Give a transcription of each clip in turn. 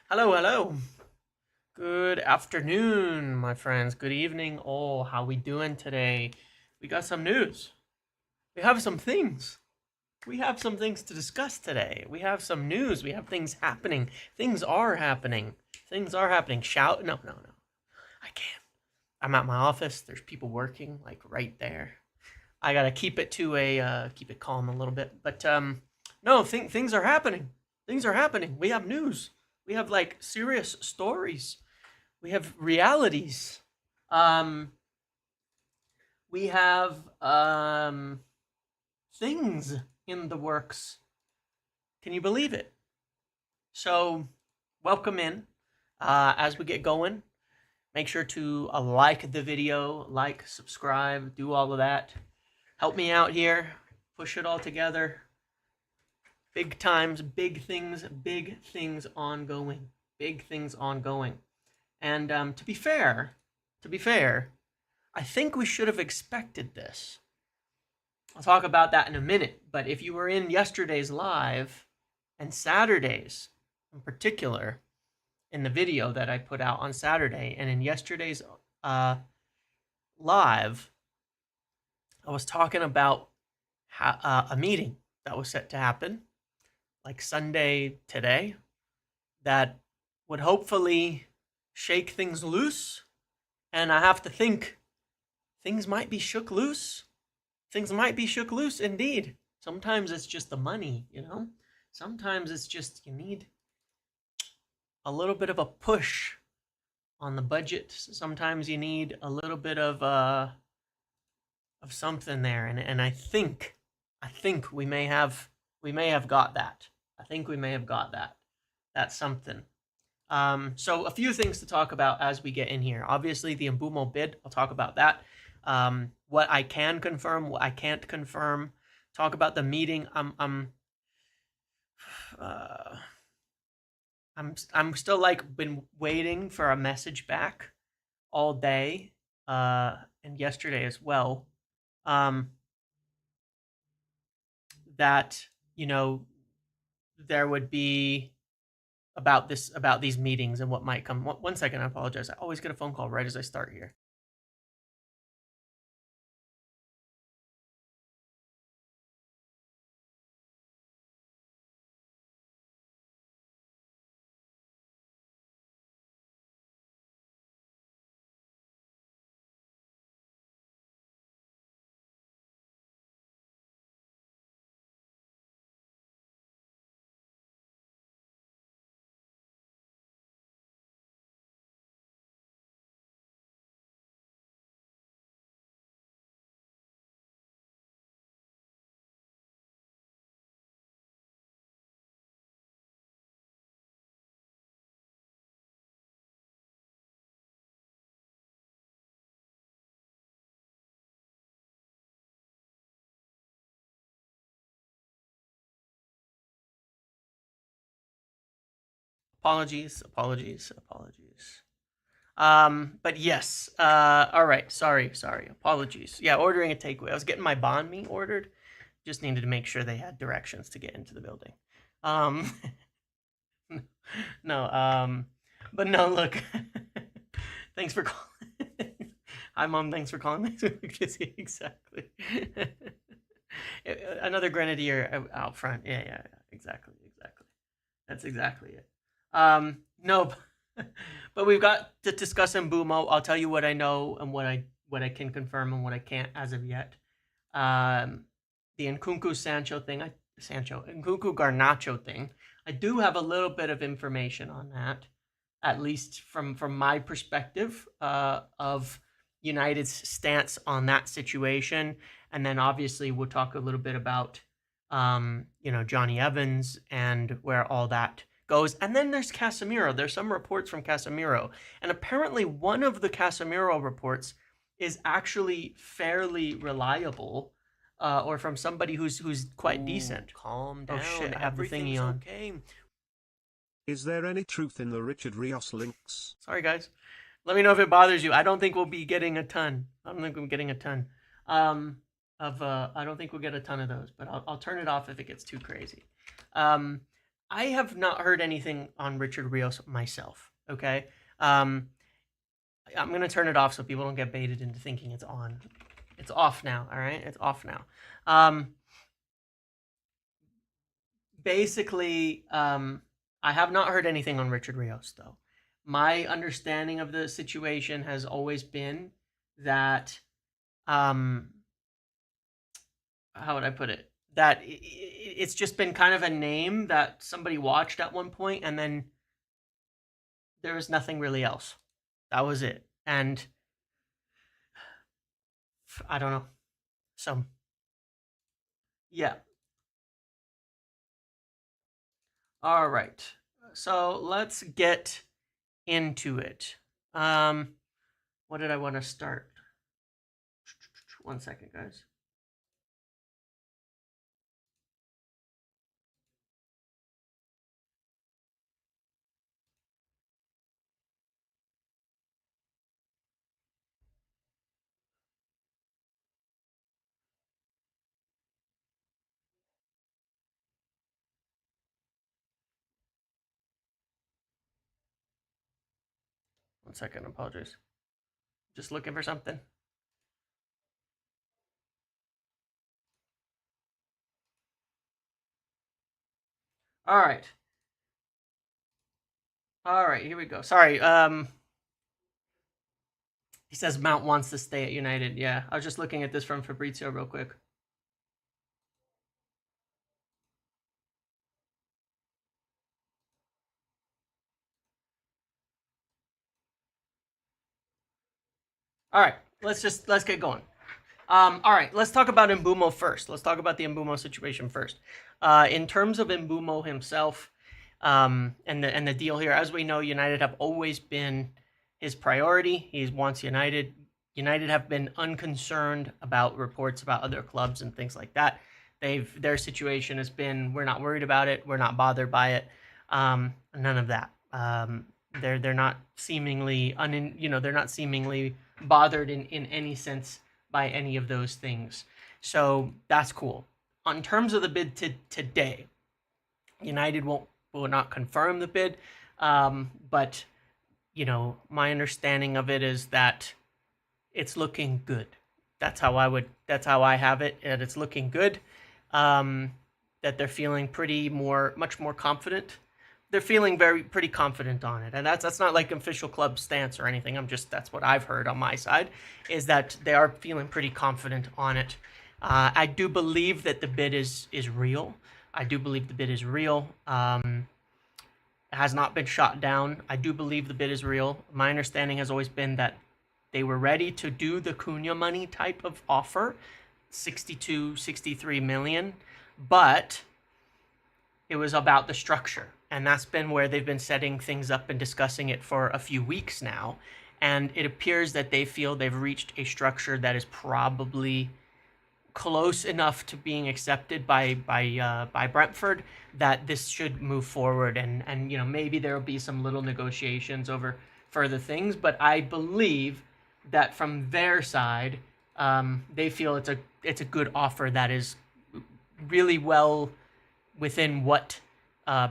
Hello, hello. Good afternoon, my friends. Good evening, all. How we doing today? We got some news. We have some things. We have some things to discuss today. We have some news. We have things happening. Things are happening. Things are happening. Shout. No, no, no. I can't. I'm at my office. There's people working like right there. I gotta keep it to a keep it calm a little bit. But no, things are happening. Things are happening. We have news. We have like serious stories. We have realities. Um, we have things in the works. Can you believe it? So, welcome in. As we get going, make sure to like the video, like, subscribe, do all of that. Help me out here. Push it all together. Big times, big things ongoing. Big things ongoing. And to be fair, I think we should have expected this. I'll talk about that in a minute. But if you were in yesterday's live and Saturday's in particular, in the video that I put out on Saturday and in yesterday's live, I was talking about a meeting that was set to happen like Sunday today that would hopefully shake things loose. And I have to think things might be shook loose. Things might be shook loose indeed. Sometimes it's just the money, you know? Sometimes it's just you need a little bit of a push on the budget. Sometimes you need a little bit of something there. And I think we may have got that. I think we may have got that. That's something. So a few things to talk about as we get in here. Obviously, the Mbeumo bid. I'll talk about that. What I can confirm, what I can't confirm. Talk about the meeting. I'm still like been waiting for a message back all day, and yesterday as well. That there would be about these meetings and what might come. One second, I apologize. I always get a phone call right as I start here. Apologies. But yes. All right. Sorry. Apologies. Yeah, ordering a takeaway. I was getting my banh mi ordered. Just needed to make sure they had directions to get into the building. Um, no. But no. Look. Thanks for calling. Hi, Mom. Thanks for calling. Exactly. Another grenadier out front. Yeah. Exactly. That's exactly it. No, but we've got to discuss Mbeumo. I'll tell you what I know and what I can confirm and what I can't as of yet. The Nkunku Nkunku Garnacho thing. I do have a little bit of information on that, at least from my perspective of United's stance on that situation, and then obviously we'll talk a little bit about Johnny Evans and where all that goes. And then there's Casemiro. There's some reports from Casemiro. And apparently one of the Casemiro reports is actually fairly reliable, or from somebody who's quite decent. Calm down. Oh shit, I have the thingy on. Okay. Is there any truth in the Richard Rios links? Sorry, guys. Let me know if it bothers you. I don't think we'll be getting a ton. I don't think we'll get a ton of those, but I'll turn it off if it gets too crazy. Um, I have not heard anything on Richard Rios myself. Okay, um, I'm gonna turn it off so people don't get baited into thinking it's on. It's off now. All right, it's off now. Um, Basically, I have not heard anything on Richard Rios though. My understanding of the situation has always been that um, how would I put it? That it's just been kind of a name that somebody watched at one point, and then there was nothing really else. That was it. And I don't know. So yeah. All right. So let's get into it. Um, what did I want to start? 1 second, guys. One second. Apologies. Just looking for something. All right. All right. Here we go. Sorry. He says Mount wants to stay at United. Yeah, I was just looking at this from Fabrizio real quick. All right, let's get going. All right, let's talk about Mbeumo first. Let's talk about the Mbeumo situation first. In terms of Mbeumo himself, and the deal here, as we know, United have always been his priority. He wants United. United have been unconcerned about reports about other clubs and things like that. Their situation has been, we're not worried about it. We're not bothered by it. None of that. They're not seemingly they're not seemingly bothered in any sense by any of those things. So that's cool. On terms of the bid today, United will not confirm the bid, but my understanding of it is that it's looking good. That's how I have it, and it's looking good. That they're feeling much more confident. They're feeling pretty confident on it, and that's not like official club stance or anything. That's what I've heard on my side, is that they are feeling pretty confident on it. I do believe that the bid is real. I do believe the bid is real. It has not been shot down. I do believe the bid is real. My understanding has always been that they were ready to do the Cunha money type of offer, 62, 63 million, but it was about the structure. And that's been where they've been setting things up and discussing it for a few weeks now. And it appears that they feel they've reached a structure that is probably close enough to being accepted by Brentford that this should move forward. And maybe there will be some little negotiations over further things. But I believe that from their side, they feel it's a good offer that is really well within what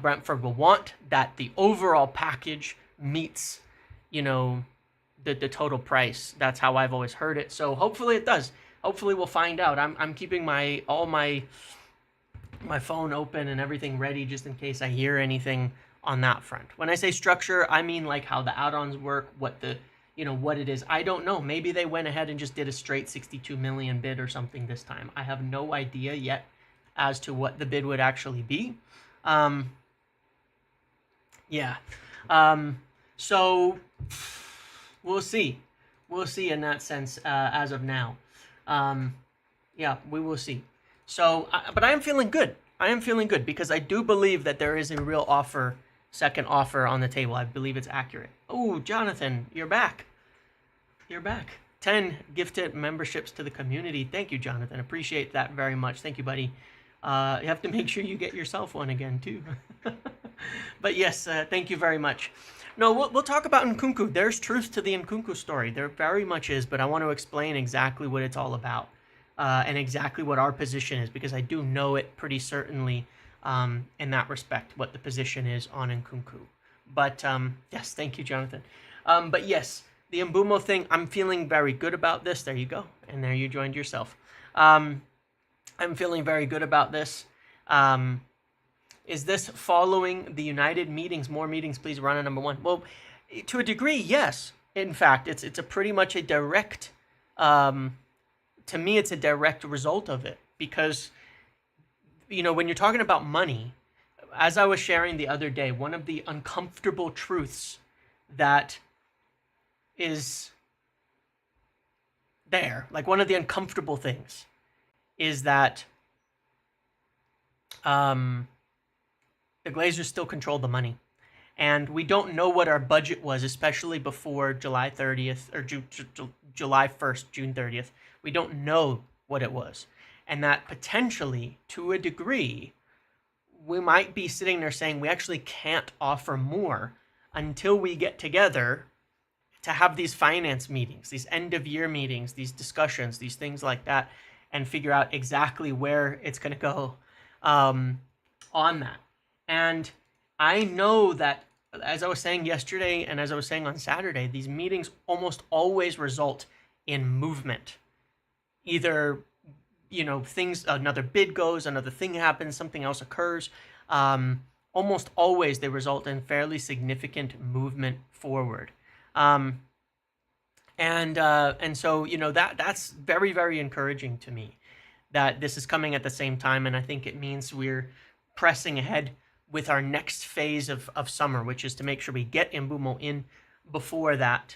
Brentford will want, that the overall package meets, the total price. That's how I've always heard it. So hopefully it does. Hopefully we'll find out. I'm keeping my phone open and everything ready just in case I hear anything on that front. When I say structure, I mean like how the add-ons work, what it is. I don't know. Maybe they went ahead and just did a straight 62 million bid or something this time. I have no idea yet as to what the bid would actually be. Yeah. So we'll see. We'll see in that sense as of now. Yeah, we will see. So, but I am feeling good. I am feeling good because I do believe that there is a real second offer on the table. I believe it's accurate. Oh, Jonathan, you're back. You're back. 10 gifted memberships to the community. Thank you, Jonathan. Appreciate that very much. Thank you, buddy. You have to make sure you get yourself one again, too. But yes, thank you very much. No, we'll talk about Nkunku. There's truth to the Nkunku story. There very much is, but I want to explain exactly what it's all about. and exactly what our position is, because I do know it pretty certainly in that respect, what the position is on Nkunku. But yes, thank you, Jonathan. But yes, the Mbeumo thing, I'm feeling very good about this. There you go. And there you joined yourself. I'm feeling very good about this. Is this following the United meetings? More meetings, please run on number one. Well, to a degree, yes. In fact, it's a pretty much a direct, to me, it's a direct result of it, because, when you're talking about money, as I was sharing the other day, one of the uncomfortable truths that is there, like one of the uncomfortable things, is that the Glazers still control the money. And we don't know what our budget was, especially before July 30th or July 1st, June 30th. We don't know what it was. And that potentially, to a degree, we might be sitting there saying we actually can't offer more until we get together to have these finance meetings, these end of year meetings, these discussions, these things like that, and figure out exactly where it's going to go on that. And I know that, as I was saying yesterday and as I was saying on Saturday, these meetings almost always result in movement. Either, things, another bid goes, another thing happens, something else occurs. Almost always they result in fairly significant movement forward. And so, that's very, very encouraging to me that this is coming at the same time. And I think it means we're pressing ahead with our next phase of summer, which is to make sure we get Mbeumo in before that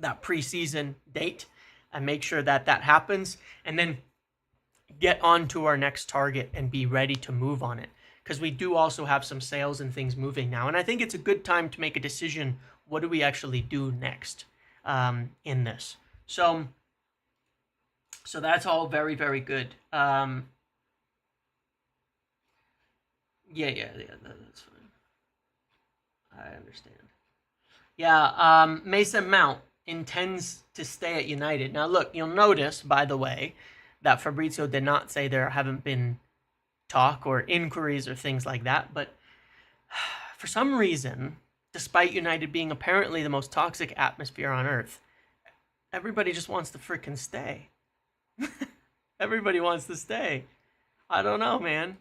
preseason date, and make sure that happens, and then get on to our next target and be ready to move on it. Because we do also have some sales and things moving now. And I think it's a good time to make a decision. What do we actually do next in this? So that's all very, very good. Yeah, that's fine. I understand. Yeah, Mason Mount intends to stay at United. Now, look, you'll notice, by the way, that Fabrizio did not say there haven't been talk or inquiries or things like that. But for some reason, despite United being apparently the most toxic atmosphere on earth, everybody just wants to freaking stay. Everybody wants to stay. I don't know, man.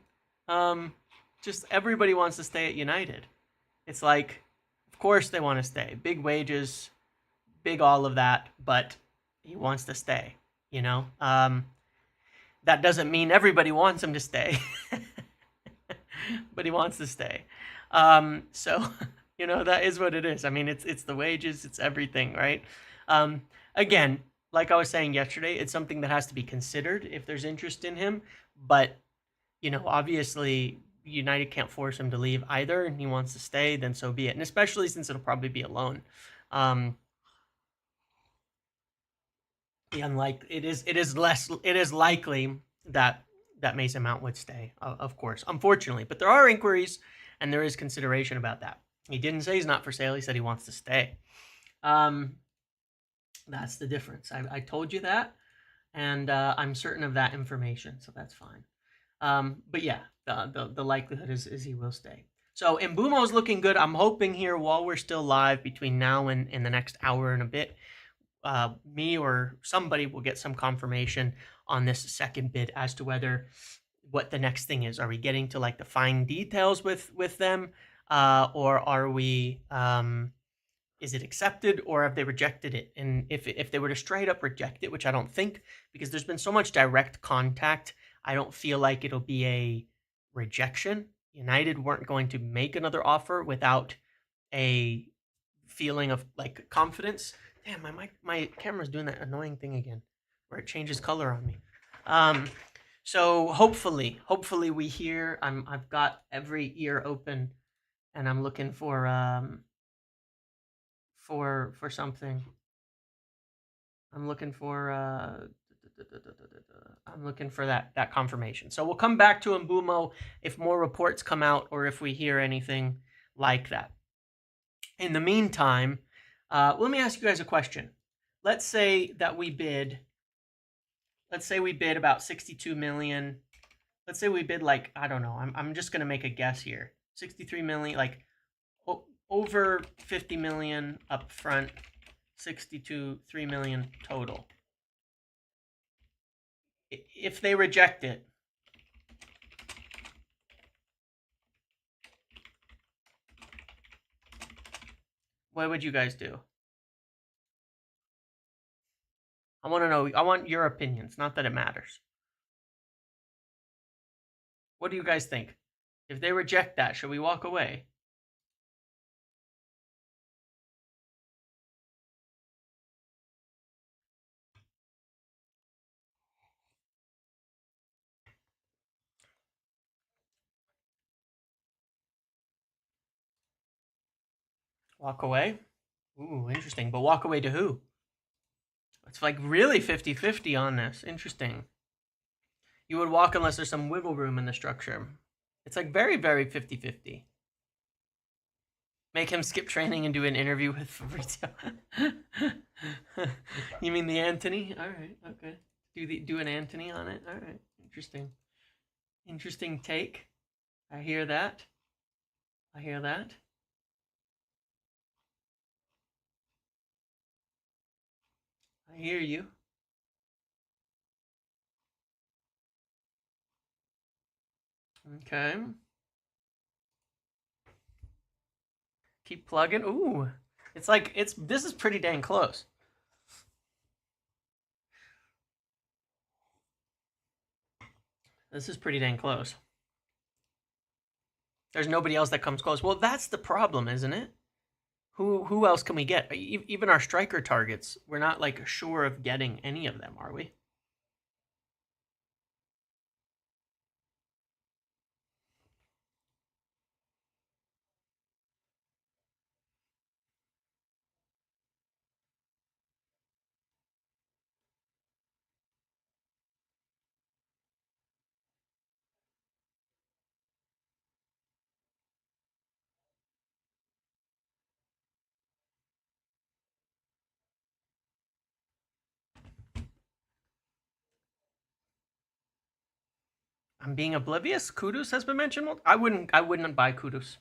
Just everybody wants to stay at United. It's like, of course they want to stay. Big wages, big all of that, but he wants to stay, That doesn't mean everybody wants him to stay, but he wants to stay. So, that is what it is. I mean, it's the wages, it's everything, right? Again, like I was saying yesterday, it's something that has to be considered if there's interest in him, but, obviously United can't force him to leave either, and he wants to stay, then so be it. And especially since it'll probably be a loan. It is likely that Mason Mount would stay, of course, unfortunately. But there are inquiries, and there is consideration about that. He didn't say he's not for sale. He said he wants to stay. That's the difference. I told you that, and I'm certain of that information, so that's fine. But yeah, the likelihood is he will stay. So Mbeumo is looking good. I'm hoping here, while we're still live, between now and in the next hour and a bit, me or somebody will get some confirmation on this second bid as to what the next thing is. Are we getting to like the fine details with them, or are we? Is it accepted, or have they rejected it? And if they were to straight up reject it, which I don't think, because there's been so much direct contact, I don't feel like it'll be a rejection. United weren't going to make another offer without a feeling of like confidence. Damn, my camera's doing that annoying thing again, where it changes color on me. So hopefully we hear. I've got every ear open, and I'm looking for something. I'm looking for that confirmation. So we'll come back to Mbeumo if more reports come out or if we hear anything like that. In the meantime, let me ask you guys a question. Let's say that we bid let's say we bid about 62 million. Let's say we bid like, I don't know. I'm just gonna make a guess here. 63 million, like over 50 million up front, 3 million total. If they reject it, what would you guys do? I want to know. I want your opinions. Not that it matters. What do you guys think? If they reject that, should we walk away? Walk away? Ooh, interesting. But walk away to who? It's like really 50-50 on this. Interesting. You would walk unless there's some wiggle room in the structure. It's like very, very 50-50. Make him skip training and do an interview with Fabrizio. You mean the Anthony? All right, okay. Do an Anthony on it. All right, interesting. Interesting take. I hear that. I hear that. I hear you. Okay. Keep plugging. Ooh. It's like this is pretty dang close. This is pretty dang close. There's nobody else that comes close. Well, that's the problem, isn't it? Who else can we get? Even our striker targets, we're not like sure of getting any of them, are we? I'm being oblivious. Kudus has been mentioned. I wouldn't buy Kudus.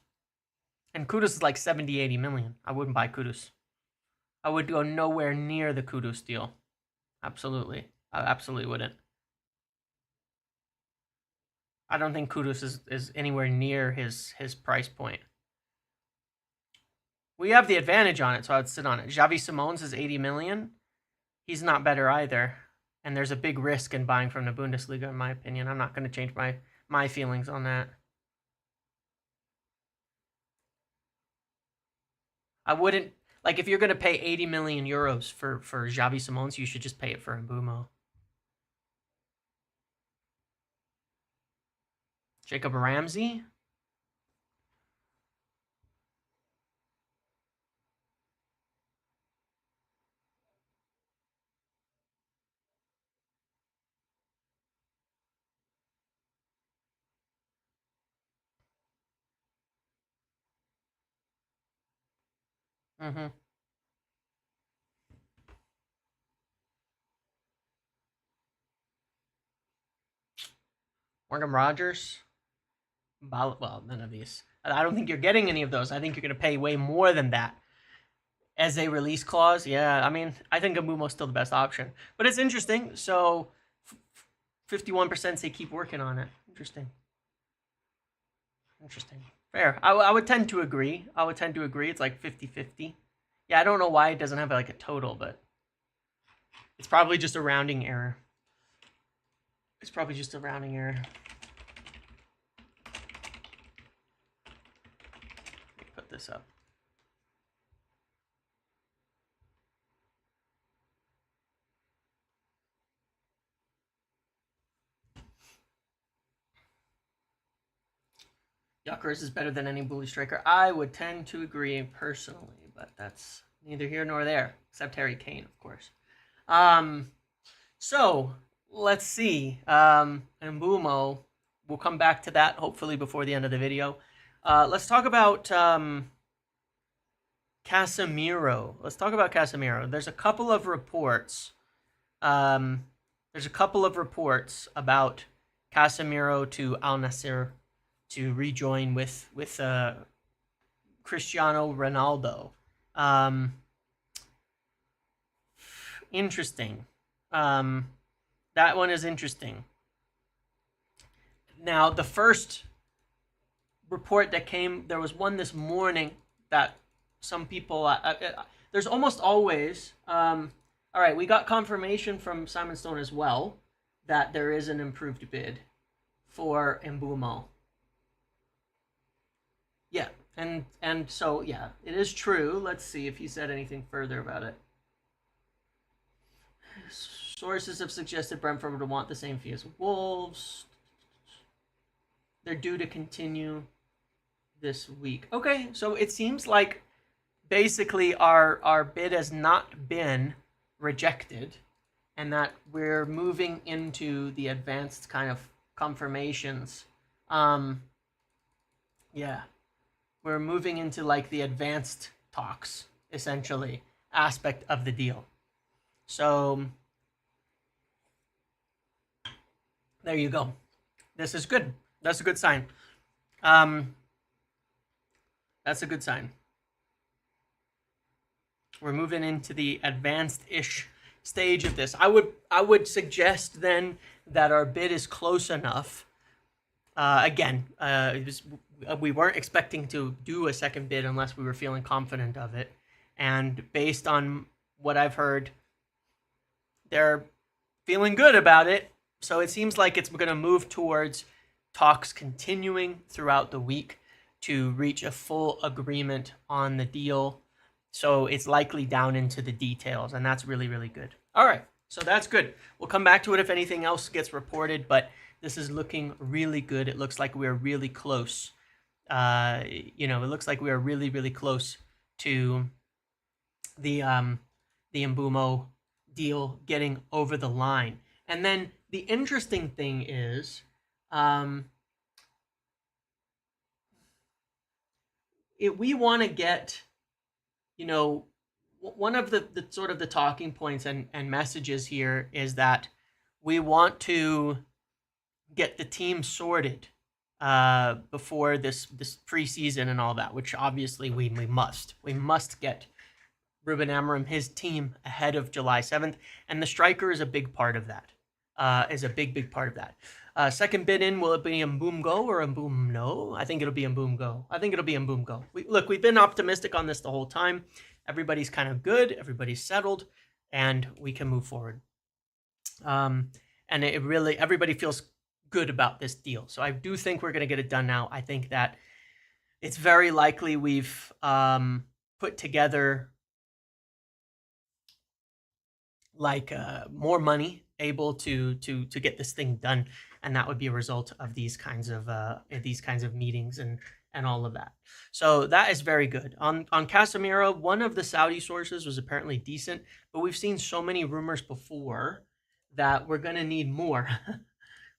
And Kudus is like 70, 80 million. I wouldn't buy Kudus. I would go nowhere near the Kudus deal. Absolutely. I absolutely wouldn't. I don't think Kudus is anywhere near his price point. We have the advantage on it, so I'd sit on it. Xavi Simons is 80 million. He's not better either. And there's a big risk in buying from the Bundesliga, in my opinion. I'm not going to change my feelings on that. I wouldn't, like, if you're going to pay 80 million euros for Xavi Simons, you should just pay it for Mbeumo. Jacob Ramsey? Mm-hmm. Morgan Rogers? Well, none of these. I don't think you're getting any of those. I think you're going to pay way more than that. As a release clause, yeah. I mean, I think Mbeumo's still the best option. But it's interesting. So, 51% say keep working on it. Interesting. Interesting. Fair. I would tend to agree. It's like 50-50. Yeah, I don't know why it doesn't have like a total, but it's probably just a rounding error. Put this up. Yuckers is better than any bully striker. I would tend to agree personally, but that's neither here nor there, except Harry Kane, of course. So let's see. Mbeumo, we'll come back to that hopefully before the end of the video. Let's talk about Casemiro. There's a couple of reports there's a couple of reports about Casemiro to Al Nassr to rejoin with Cristiano Ronaldo. Um, Interesting. Um, that one is interesting. Now, the first report that came, there was one this morning that some people, there's almost always, all right, we got confirmation from Simon Stone as well that there is an improved bid for Mbeumo. Yeah, and so yeah, it is true. Let's see if he said anything further about it. Sources have suggested Brentford would want the same fee as Wolves. They're due to continue this week. Okay, so it seems like basically our bid has not been rejected, and that we're moving into the advanced kind of confirmations. Yeah, we're moving into like the advanced talks, essentially, aspect of the deal. So there you go. This is good. That's a good sign. That's a good sign. We're moving into the advanced-ish stage of this. I would suggest then that our bid is close enough. We weren't expecting to do a second bid unless we were feeling confident of it, and based on what I've heard, they're feeling good about it. So it seems like it's going to move towards talks continuing throughout the week to reach a full agreement on the deal. So it's likely down into the details, and that's really, really good. All right, so that's good. We'll come back to it if anything else gets reported, but this is looking really good. It looks like we're really close. It looks like we are really, really close to the Mbeumo deal getting over the line. And then the interesting thing is, we want to get, one of the sort of the talking points and messages here is that we want to get the team sorted before this preseason and all that, which obviously we must. We must get Ruben Amorim, his team, ahead of July 7th, and the striker is a big part of that. Is a big part of that. Second bid in, will it be Mbeumo or Mbeumo? I think it'll be Mbeumo. We've been optimistic on this the whole time. Everybody's kind of good. Everybody's settled, and we can move forward. And everybody feels good about this deal. So I do think we're going to get it done now. I think that it's very likely we've put together more money able to get this thing done, and that would be a result of these kinds of meetings and all of that. So that is very good. On Casemiro, one of the Saudi sources was apparently decent, but we've seen so many rumors before that we're going to need more.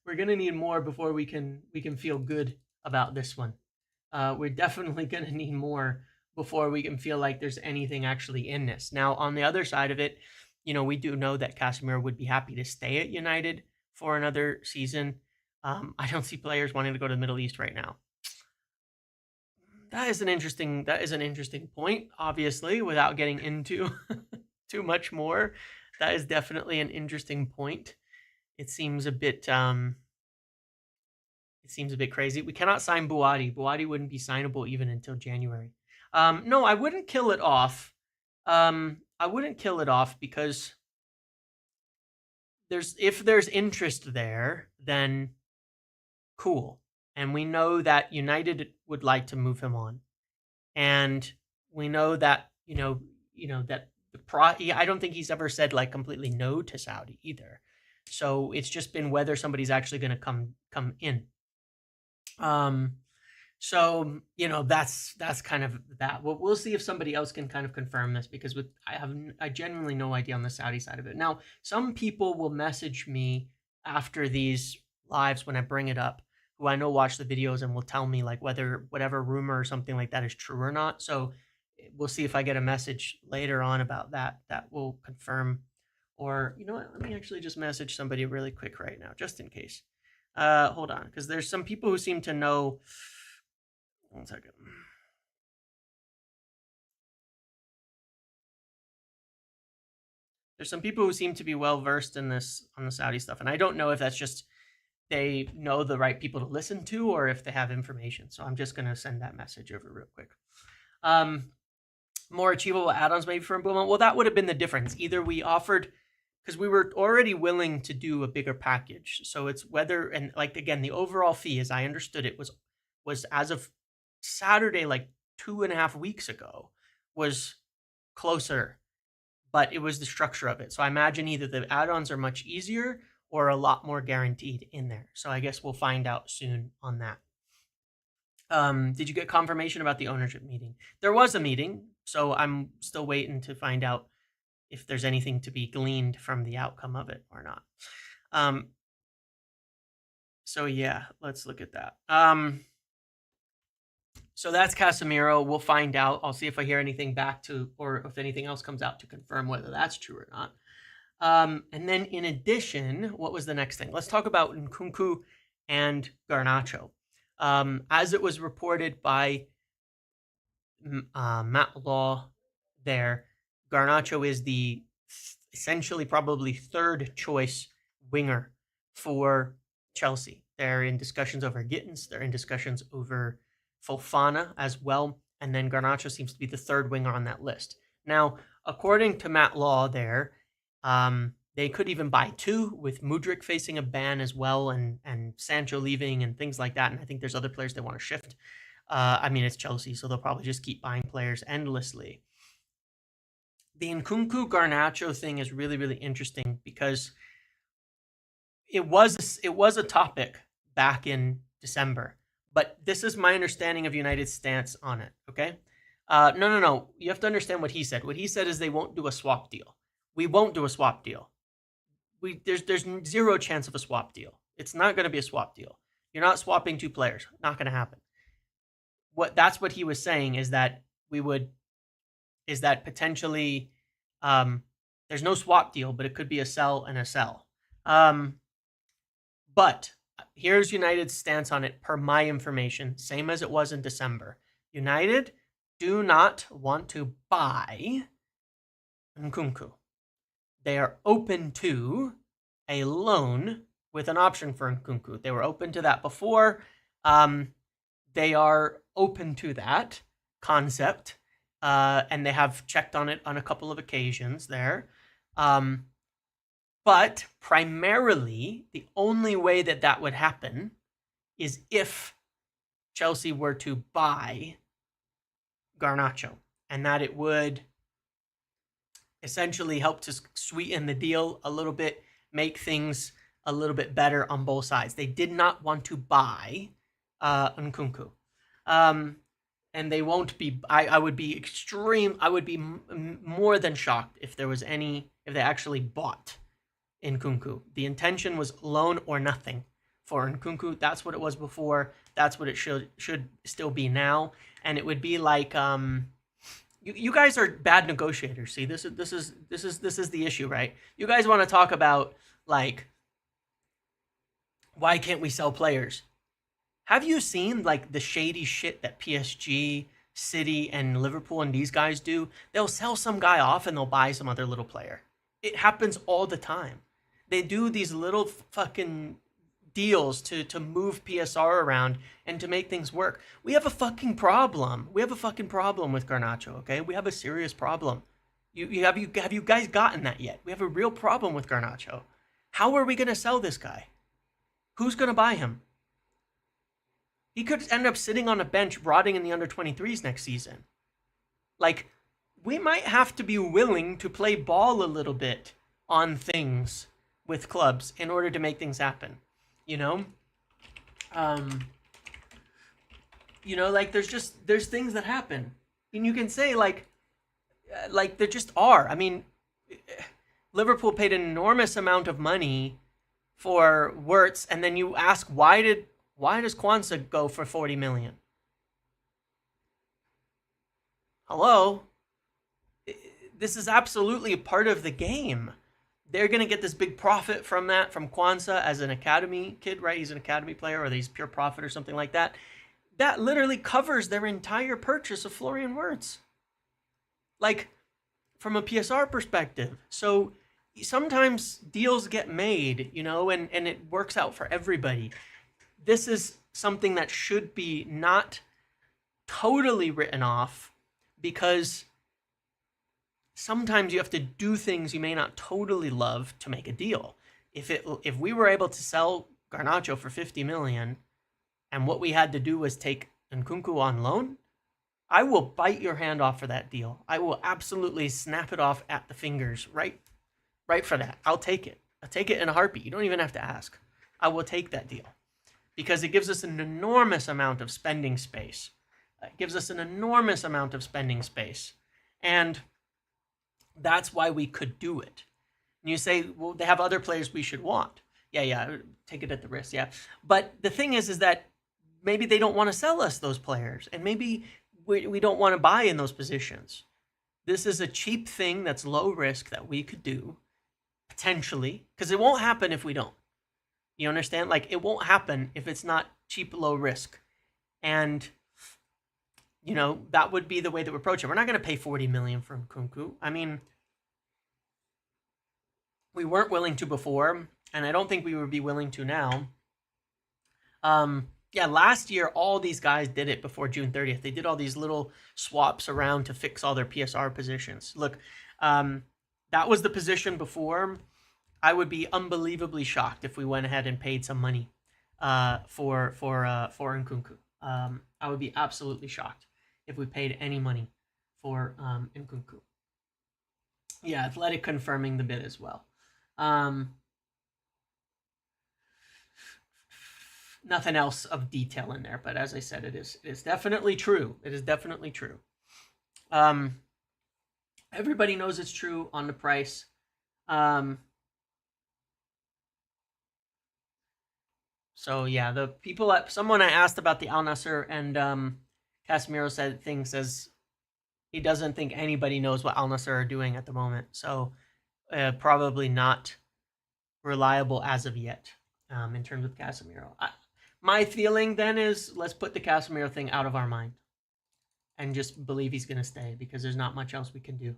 We're going to need more before we can feel good about this one. We're definitely going to need more before we can feel like there's anything actually in this. Now, on the other side of it, we do know that Casemiro would be happy to stay at United for another season. I don't see players wanting to go to the Middle East right now. That is an interesting point, obviously, without getting into too much more. That is definitely an interesting point. It seems a bit crazy. We cannot sign Buati. Buati wouldn't be signable even until January. No, I wouldn't kill it off. Because if there's interest there, then cool. And we know that United would like to move him on. And we know that, that I don't think he's ever said like completely no to Saudi either. So it's just been whether somebody's actually going to come in. So that's kind of that. We'll see if somebody else can kind of confirm this, because I genuinely no idea on the Saudi side of it. Now, some people will message me after these lives when I bring it up, who I know watch the videos and will tell me like whether whatever rumor or something like that is true or not. So we'll see if I get a message later on about that will confirm Or, you know what? Let me actually just message somebody really quick right now, just in case. Hold on, because there's some people who seem to know. 1 second. There's some people who seem to be well versed in this on the Saudi stuff, and I don't know if that's just they know the right people to listen to or if they have information. So I'm just gonna send that message over real quick. More achievable add-ons maybe for Mbeumo. Well, that would have been the difference. Either we offered because we were already willing to do a bigger package. So it's whether and like again the overall fee, as I understood it, was as of Saturday, like 2.5 weeks ago, was closer, but it was the structure of it. So I imagine either the add-ons are much easier or a lot more guaranteed in there. So I guess we'll find out soon on that. Did you get confirmation about the ownership meeting? There was a meeting, so I'm still waiting to find out if there's anything to be gleaned from the outcome of it or not. So yeah, let's look at that. So that's Casemiro. We'll find out. I'll see if I hear anything back to, or if anything else comes out to confirm whether that's true or not. And then in addition, what was the next thing? Let's talk about Nkunku and Garnacho. As it was reported by Matt Law there, Garnacho is the essentially probably third choice winger for Chelsea. They're in discussions over Gittins. They're in discussions over Fofana as well. And then Garnacho seems to be the third winger on that list. Now, according to Matt Law there, they could even buy two with Mudryk facing a ban as well and Sancho leaving and things like that. And I think there's other players they want to shift. I mean, it's Chelsea, so they'll probably just keep buying players endlessly. The Nkunku Garnacho thing is really, really interesting because it was a topic back in December, but this is my understanding of United's stance on it. Okay, no. You have to understand what he said. What he said is they won't do a swap deal. We won't do a swap deal. There's zero chance of a swap deal. It's not going to be a swap deal. You're not swapping two players. Not going to happen. That's what he was saying is that potentially there's no swap deal, but it could be a sell and a sell. But here's United's stance on it per my information, same as it was in December. United do not want to buy Nkunku. They are open to a loan with an option for Nkunku. They were open to that before. They are open to that concept, and they have checked on it on a couple of occasions there. But primarily, the only way that would happen is if Chelsea were to buy Garnacho, and that it would essentially help to sweeten the deal a little bit, make things a little bit better on both sides. They did not want to buy Nkunku. And they won't be. I would be more than shocked if they actually bought Nkunku. The intention was loan or nothing for Nkunku. That's what it was before. That's what it should still be now. And it would be like you guys are bad negotiators. See, this is the issue, right? You guys want to talk about like why can't we sell players? Have you seen like the shady shit that PSG, City, and Liverpool and these guys do? They'll sell some guy off and they'll buy some other little player. It happens all the time. They do these little fucking deals to move PSR around and to make things work. We have a fucking problem. We have a fucking problem with Garnacho, okay? We have a serious problem. Have you guys gotten that yet? We have a real problem with Garnacho. How are we going to sell this guy? Who's going to buy him? He could end up sitting on a bench rotting in the under-23s next season. Like, we might have to be willing to play ball a little bit on things with clubs in order to make things happen. You know? Like there's things that happen. And you can say like there just are. I mean, Liverpool paid an enormous amount of money for Wirtz, and then you ask why does Kwanzaa go for 40 million? Hello? This is absolutely a part of the game. they're going to get this big profit from that, from Kwanzaa as an academy kid, right? He's an academy player, or he's pure profit or something like that. That literally covers their entire purchase of Florian Wirtz. Like, from a PSR perspective. So sometimes deals get made, and it works out for everybody. This is something that should be not totally written off, because sometimes you have to do things you may not totally love to make a deal. If we were able to sell Garnacho for 50 million and what we had to do was take Nkunku on loan, I will bite your hand off for that deal. I will absolutely snap it off at the fingers, right for that. I'll take it. I'll take it in a heartbeat. You don't even have to ask. I will take that deal because it gives us an enormous amount of spending space. And that's why we could do it. And you say, well, they have other players we should want. Yeah, take it at the risk, yeah. But the thing is that maybe they don't want to sell us those players, and maybe we don't want to buy in those positions. This is a cheap thing that's low risk that we could do, potentially, because it won't happen if we don't. You understand? Like, it won't happen if it's not cheap, low risk. And, that would be the way that we approach it. We're not going to pay 40 million for Nkunku. I mean, we weren't willing to before, and I don't think we would be willing to now. Last year, all these guys did it before June 30th. They did all these little swaps around to fix all their PSR positions. Look, that was the position before. I would be unbelievably shocked if we went ahead and paid some money for Nkunku. I would be absolutely shocked if we paid any money for Nkunku. Yeah, Athletic confirming the bid as well. Nothing else of detail in there, but as I said, it is definitely true. It is definitely true. Everybody knows it's true on the price. So yeah, the people someone I asked about the Al Nassr and Casemiro says he doesn't think anybody knows what Al Nassr are doing at the moment. So probably not reliable as of yet in terms of Casemiro. My feeling then is let's put the Casemiro thing out of our mind and just believe he's going to stay because there's not much else we can do.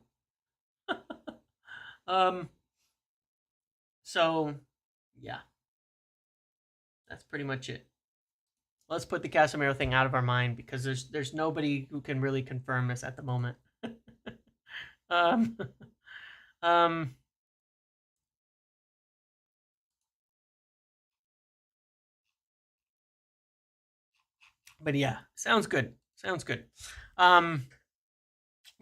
So, yeah. That's pretty much it. Let's put the Casemiro thing out of our mind because there's nobody who can really confirm this at the moment. But yeah, sounds good. We're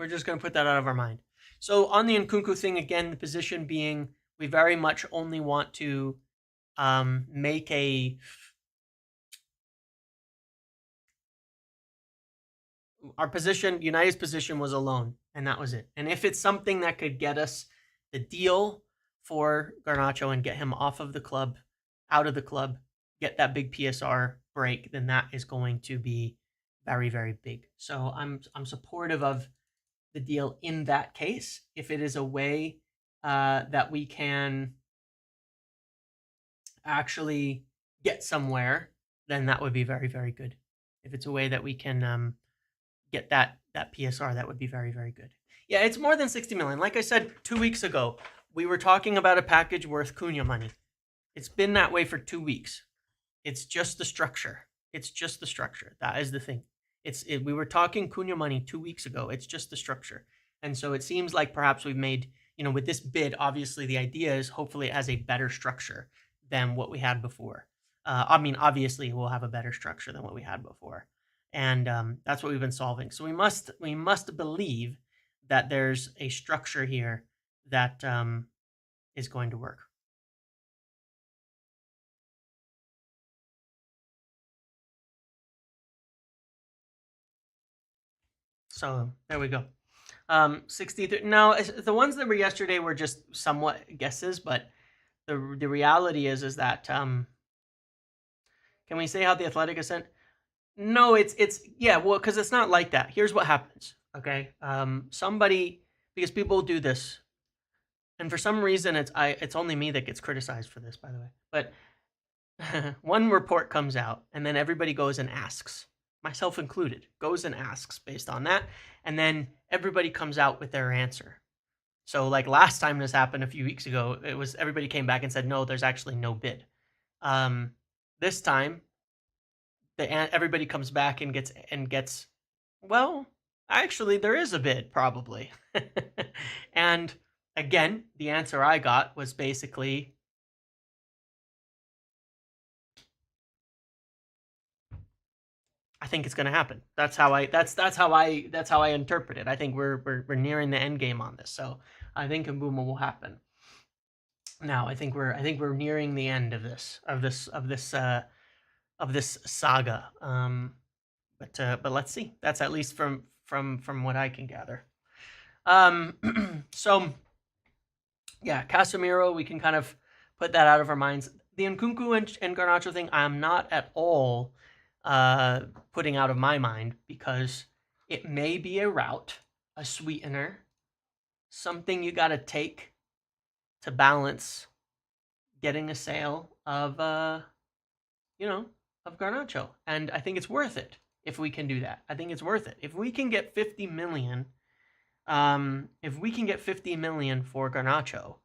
just going to put that out of our mind. So on the Nkunku thing, again, the position being we very much only want to make our position, United's position was a loan, and that was it. And if it's something that could get us the deal for Garnacho and get him off of the club, out of the club, get that big PSR break, then that is going to be very, very big. So I'm supportive of the deal in that case. If it is a way that we can actually get somewhere, then that would be very, very good. If it's a way that we can get that PSR, that would be very, very good. Yeah, it's more than 60 million. Like I said 2 weeks ago, we were talking about a package worth Cunha money. It's been that way for 2 weeks. It's just the structure. That is the thing. We were talking Cunha money 2 weeks ago. It's just the structure. And so it seems like perhaps we've made, with this bid, obviously the idea is hopefully it has a better structure than what we had before. Obviously we'll have a better structure than what we had before. And that's what we've been solving. So we must believe that there's a structure here that is going to work. So there we go. 63. No, the ones that were yesterday were just somewhat guesses, but the reality is that can we say how the Athletic is sent? No, it's yeah, well, because it's not like that. Here's what happens. Okay, somebody, because people do this. and for some reason it's only me that gets criticized for this, by the way. But one report comes out, and then everybody goes and asks, myself included, goes and asks based on that, and then everybody comes out with their answer. So, like last time this happened a few weeks ago, it was everybody came back and said, no, there's actually no bid. This time, everybody comes back and gets, well, actually, there is a bid, probably. And again, the answer I got was basically, I think it's going to happen. That's how I interpret it. I think we're nearing the end game on this. So I think Mbeumo will happen. Now I think we're nearing the end of this saga. But let's see. That's at least from what I can gather. So yeah, Casemiro, we can kind of put that out of our minds. The Nkunku and Garnacho thing, I'm not at all putting out of my mind, because it may be a route, a sweetener, something you got to take to balance getting a sale of of Garnacho, and I think it's worth it if we can do that. I think it's worth it if we can get 50 million. If we can get 50 million for Garnacho,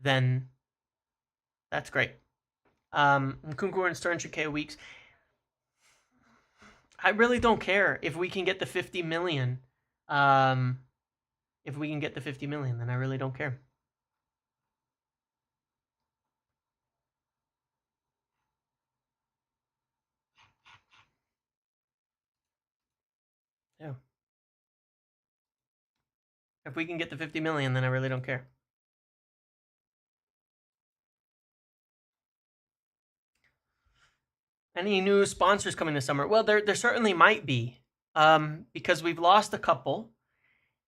then that's great. Nkunku and Stern should KO weeks. I really don't care if we can get the 50 million. If we can get the 50 million, then I really don't care. Yeah. If we can get the 50 million, then I really don't care. Any new sponsors coming this summer? Well, there certainly might be, because we've lost a couple,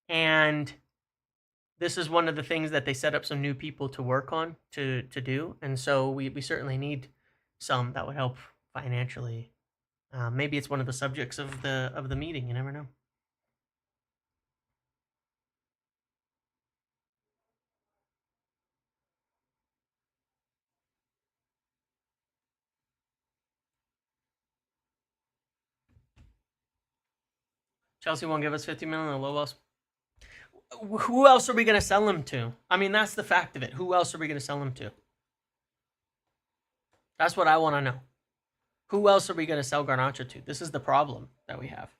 and this is one of the things that they set up some new people to work on to do, and so we certainly need some that would help financially. Maybe it's one of the subjects of the meeting. You never know. Chelsea won't give us 50 million. Who else? Who else are we going to sell him to? I mean, that's the fact of it. Who else are we going to sell him to? That's what I want to know. Who else are we going to sell Garnacho to? This is the problem that we have.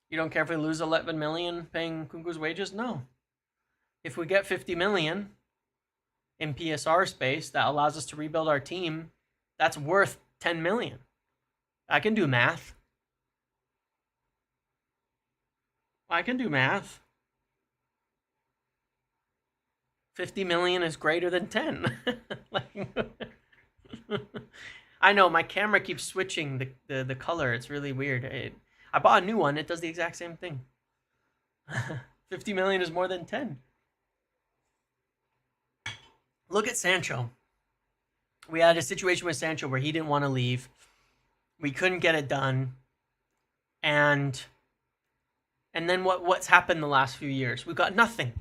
You don't care if we lose 11 million paying Nkunku's wages? No. If we get 50 million in PSR space that allows us to rebuild our team, that's worth 10 million. I can do math. I can do math. 50 million is greater than 10. Like, I know my camera keeps switching the color. It's really weird. I bought a new one. It does the exact same thing. 50 million is more than 10. Look at Sancho. We had a situation with Sancho where he didn't want to leave. We couldn't get it done. And then what's happened the last few years? We've got nothing.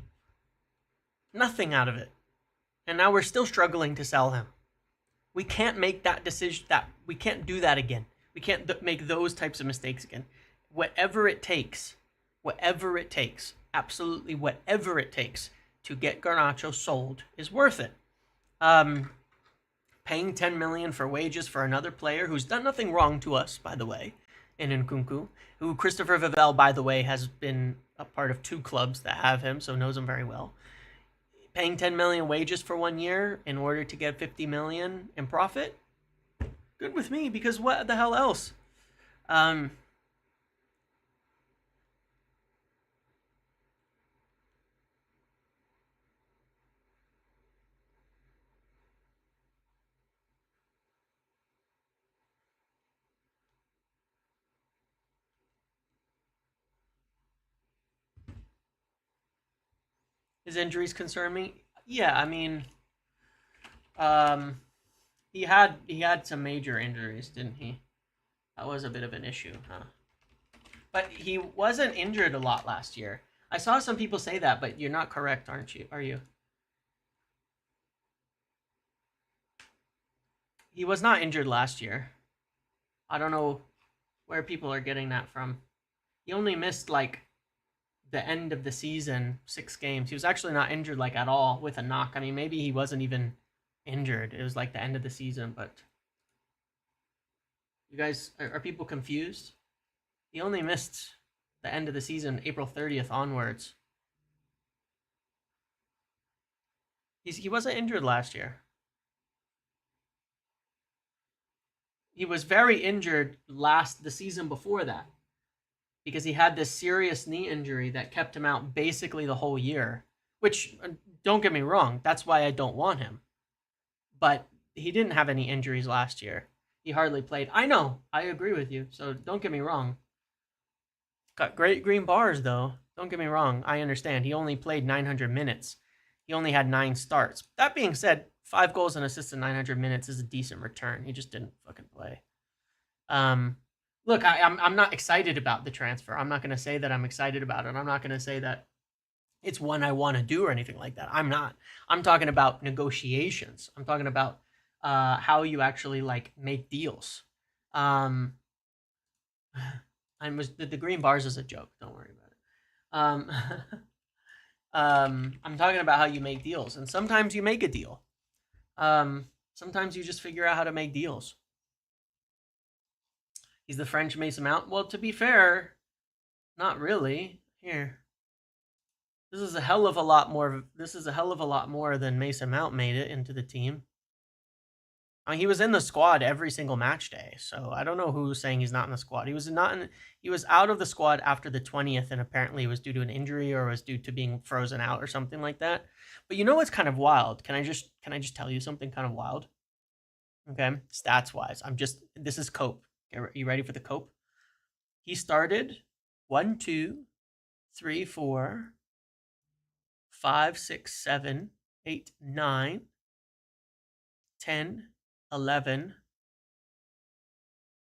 Nothing out of it. And now we're still struggling to sell him. We can't make that decision. We can't do that again. We can't make those types of mistakes again. Whatever it takes, absolutely whatever it takes to get Garnacho sold is worth it. Paying 10 million for wages for another player who's done nothing wrong to us, by the way, in Nkunku, who Christopher Vivell, by the way, has been a part of 2 clubs that have him, so knows him very well. Paying 10 million wages for 1 year in order to get 50 million in profit, good with me, because what the hell else? His injuries concern me. Yeah, I mean, um, he had some major injuries, didn't he? That was a bit of an issue, huh? But he wasn't injured a lot last year. I saw some people say that, but you're not correct, aren't you? Are you? He was not injured last year. I don't know where people are getting that from. He only missed like the end of the season, 6 games. He was actually not injured like at all with a knock. I mean, maybe he wasn't even injured. It was like the end of the season, but you guys are people confused? He only missed the end of the season, April 30th onwards. He wasn't injured last year. He was very injured the season before that because he had this serious knee injury that kept him out basically the whole year. Which don't get me wrong, that's why I don't want him. But he didn't have any injuries last year. He hardly played. I know, I agree with you. So don't get me wrong. Got great green bars though. Don't get me wrong. I understand. He only played 900 minutes. He only had 9 starts. That being said, 5 goals and assists in 900 minutes is a decent return. He just didn't fucking play. Um, look, I'm not excited about the transfer. I'm not going to say that I'm excited about it. I'm not going to say that it's one I want to do or anything like that. I'm not. I'm talking about negotiations. I'm talking about how you actually like make deals. Um, the green bars is a joke. Don't worry about it. I'm talking about how you make deals, and sometimes you make a deal. Sometimes you just figure out how to make deals. He's the French Mason Mount. Well, to be fair, not really. Here, this is a hell of a lot more. This is a hell of a lot more than Mason Mount made it into the team. I mean, he was in the squad every single match day, so I don't know who's saying he's not in the squad. He was not in. He was out of the squad after the 20th, and apparently it was due to an injury or was due to being frozen out or something like that. But you know what's kind of wild? Can I just tell you something kind of wild? Okay, stats wise, this is Cope. Are you ready for the Cope? He started 1, 2, 3, 4, 5, 6, 7, 8, 9, 10, 11,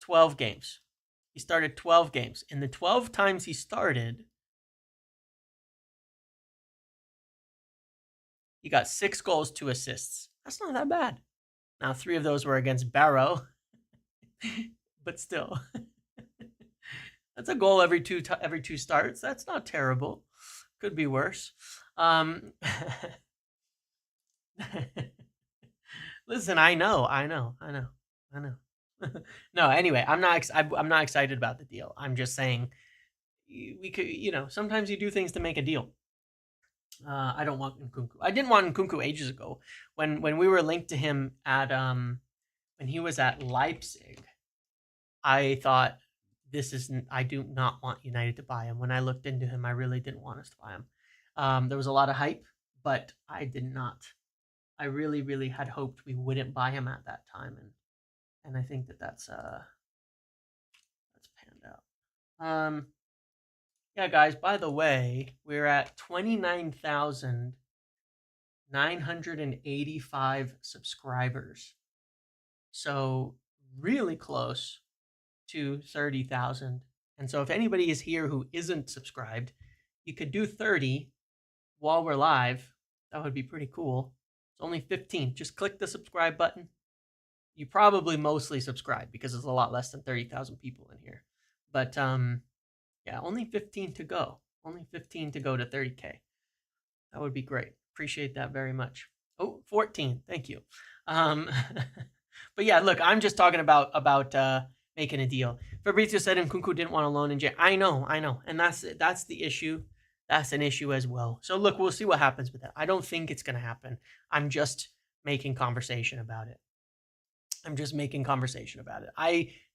12 games. He started 12 games. In the 12 times he started, he got 6 goals, 2 assists. That's not that bad. Now, 3 of those were against Barrow, but still. That's a goal every two starts. That's not terrible. Could be worse. Listen, I know. No, anyway, I'm not excited about the deal. I'm just saying we could, sometimes you do things to make a deal. I don't want Nkunku. I didn't want Nkunku ages ago when we were linked to him at when he was at Leipzig. I thought I do not want United to buy him. When I looked into him, I really didn't want us to buy him. There was a lot of hype, but I did not. I really, really had hoped we wouldn't buy him at that time, and I think that's panned out. Yeah, guys. By the way, we're at 29,985 subscribers, so really close to 30,000. And so if anybody is here who isn't subscribed, you could do 30 while we're live. That would be pretty cool. It's only 15. Just click the subscribe button. You probably mostly subscribe because there's a lot less than 30,000 people in here. But yeah, only 15 to go. Only 15 to go to 30K. That would be great. Appreciate that very much. Oh, 14. Thank you. But yeah, look, I'm just talking about making a deal. Fabrizio said Nkunku didn't want a loan in January. I know, and that's the issue. That's an issue as well. So look, we'll see what happens with that. I don't think it's going to happen. I'm just making conversation about it.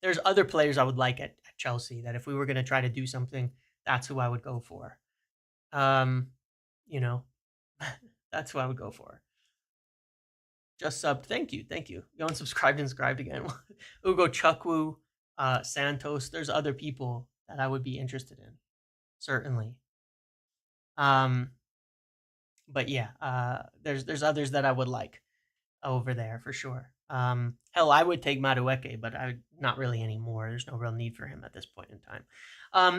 There's other players I would like at Chelsea that if we were going to try to do something, that's who I would go for. You know, that's who I would go for. Just subbed. Thank you. You unsubscribed and subscribed again. Ugo Chukwu, Santos. There's other people that I would be interested in, certainly. But But yeah, there's others that I would like over there for sure. Hell, I would take Madueke, but I not really anymore. There's no real need for him at this point in time.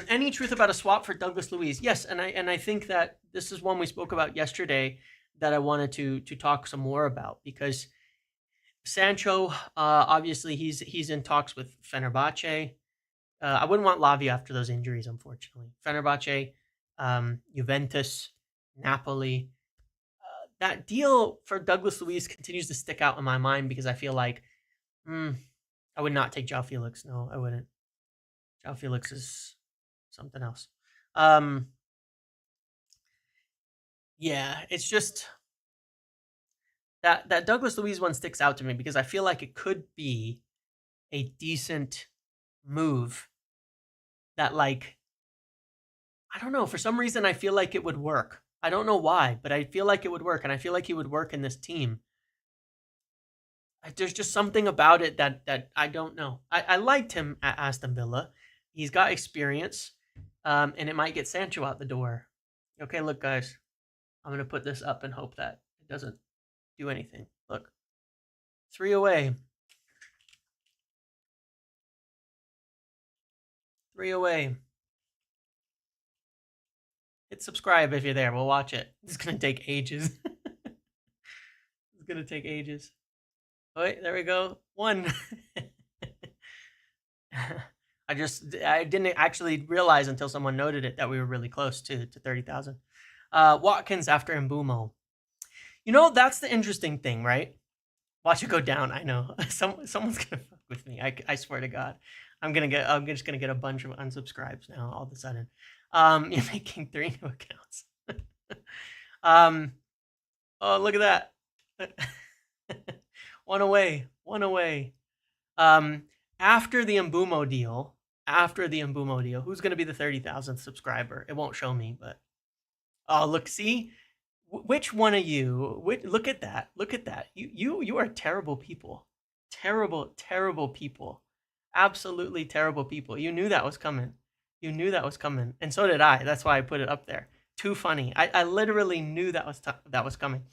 Any truth about a swap for Douglas Luiz? Yes, and I think that this is one we spoke about yesterday that I wanted to talk some more about because Sancho, obviously he's in talks with Fenerbahce. I wouldn't want Lavia after those injuries, unfortunately. Fenerbahce, Juventus, Napoli. That deal for Douglas Luiz continues to stick out in my mind because I feel like I would not take João Felix. No, I wouldn't. João Felix is something else. Um, yeah, it's just that Douglas Luiz one sticks out to me because I feel like it could be a decent move that like I don't know, for some reason I feel like it would work. I don't know why, but I feel like it would work and I feel like he would work in this team. There's just something about it that I don't know. I liked him at Aston Villa. He's got experience, and it might get Sancho out the door. Okay, look, guys, I'm gonna put this up and hope that it doesn't do anything. Look, 3 away, 3 away. Hit subscribe if you're there. We'll watch it. It's gonna take ages. It's gonna take ages. Oh, wait, there we go. One. I didn't actually realize until someone noted it that we were really close to 30,000. Watkins after Mbeumo. That's the interesting thing, right? Watch it go down. I know. Someone's gonna fuck with me. I swear to God. I'm just gonna get a bunch of unsubscribes now all of a sudden. You're making 3 new accounts. Oh, look at that. One away. After the Mbeumo deal, who's going to be the 30,000th subscriber? It won't show me, but oh, look, see, which one of you? Look at that! You are terrible people, terrible people, absolutely terrible people. You knew that was coming. And so did I. That's why I put it up there. Too funny. I literally knew that was coming.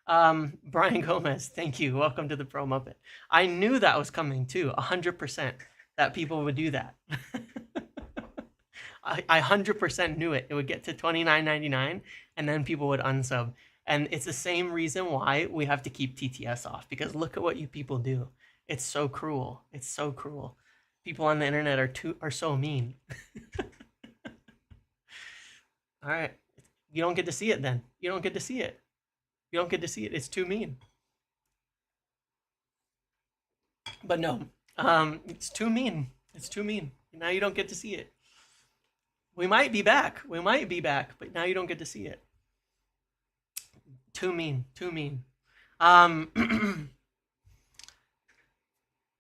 Brian Gomez, thank you. Welcome to the Pro Muppet. I knew that was coming too, 100%, that people would do that. I 100% knew it. It would get to $29.99 and then people would unsub. And it's the same reason why we have to keep TTS off because look at what you people do. It's so cruel. People on the internet are so mean. All right. You don't get to see it then. You don't get to see it. It's too mean. But no, it's too mean. Now you don't get to see it. We might be back, but now you don't get to see it. Too mean.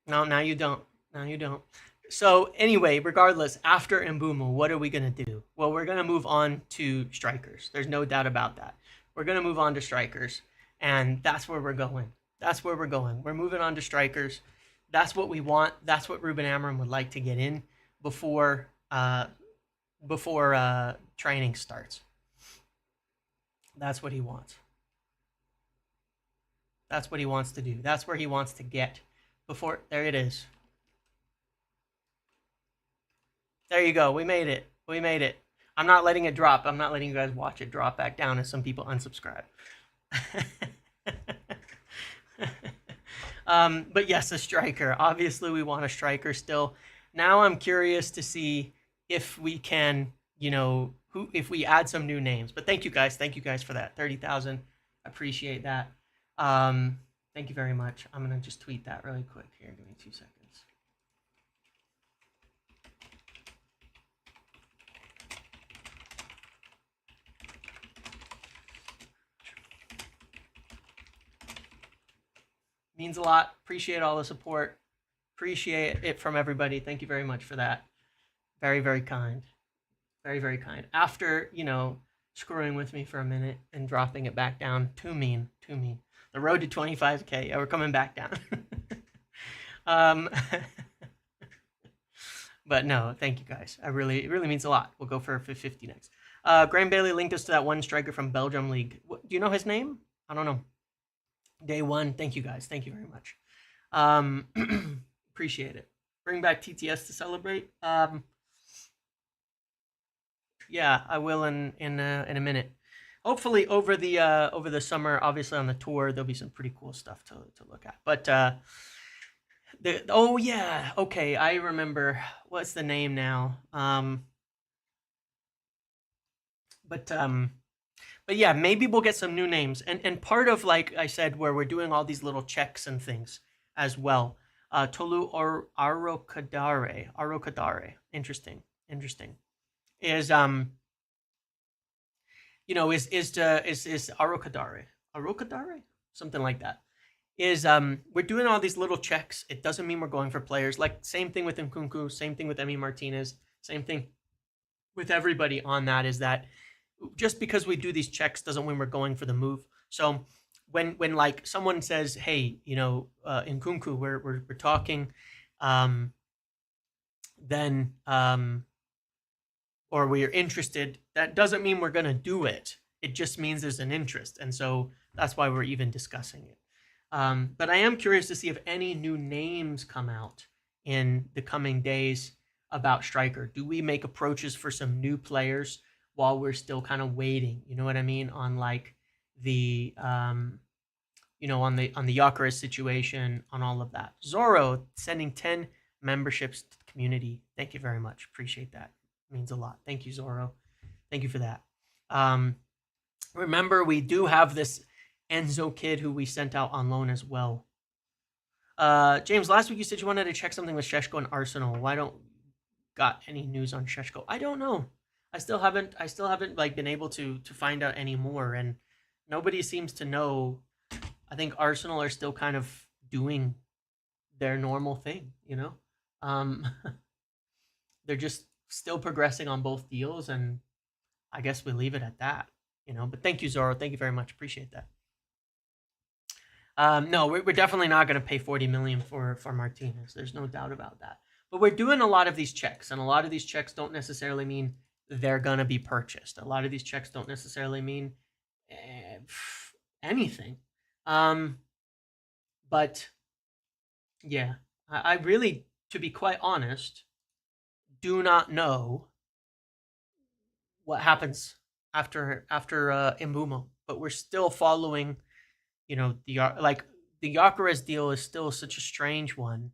No, now you don't. So anyway, regardless, after Mbeumo, what are we gonna do? Well, we're gonna move on to strikers. There's no doubt about that. We're gonna move on to strikers, and that's where we're going. We're moving on to strikers. That's what we want. That's what Ruben Amorim would like to get in before training starts. That's what he wants. That's what he wants to do. That's where he wants to get before. There it is. There you go. We made it. I'm not letting it drop. I'm not letting you guys watch it drop back down as some people unsubscribe. But yes, a striker. Obviously, we want a striker still. Now I'm curious to see if we can, if we add some new names. But thank you guys for that 30,000. Appreciate that. Thank you very much. I'm gonna just tweet that really quick here. Give me 2 seconds. Means a lot. Appreciate all the support. Appreciate it from everybody. Thank you very much for that. Very, very kind. Very, very kind. After, screwing with me for a minute and dropping it back down. Too mean. The road to 25K. Yeah, we're coming back down. But no, thank you guys. It really means a lot. We'll go for 50 next. Graham Bailey linked us to that one striker from Belgium League. Do you know his name? I don't know. Day one. Thank you guys. Thank you very much. Appreciate it. Bring back TTS to celebrate. Yeah, I will in a minute. Hopefully over the summer, obviously on the tour, there'll be some pretty cool stuff to look at. But oh yeah, okay, I remember. What's the name now? But but yeah, maybe we'll get some new names. And part of, like I said, where we're doing all these little checks and things as well. Tolu or Arokadare. Interesting. Is is Arokadare, something like that. Is we're doing all these little checks. It doesn't mean we're going for players. Like same thing with Nkunku, same thing with Emi Martinez, same thing with everybody on that. Is that just because we do these checks doesn't mean we're going for the move. So when like someone says, hey, Nkunku, we're talking, then or we're interested, that doesn't mean we're going to do it. It just means there's an interest. And so that's why we're even discussing it. But I am curious to see if any new names come out in the coming days about striker. Do we make approaches for some new players while we're still kind of waiting? You know what I mean? On like the on the Gyökeres situation, on all of that. Zorro sending 10 memberships to the community. Thank you very much. Appreciate that. It means a lot. Thank you, Zorro. Thank you for that. Remember, we do have this Enzo kid who we sent out on loan as well. James, last week you said you wanted to check something with Šeško and Arsenal. Why don't got any news on Šeško? I don't know. I still haven't like been able to find out any more, and nobody seems to know. I think Arsenal are still kind of doing their normal thing, they're just still progressing on both deals, and I guess we leave it at that, But thank you, Zorro. Thank you very much. Appreciate that. No, we're definitely not going to pay 40 million for Martinez. There's no doubt about that. But we're doing a lot of these checks, and a lot of these checks don't necessarily mean they're going to be purchased. A lot of these checks don't necessarily mean anything. But yeah, I really, to be quite honest, do not know what happens after Mbeumo, but we're still following. The Gyökeres deal is still such a strange one.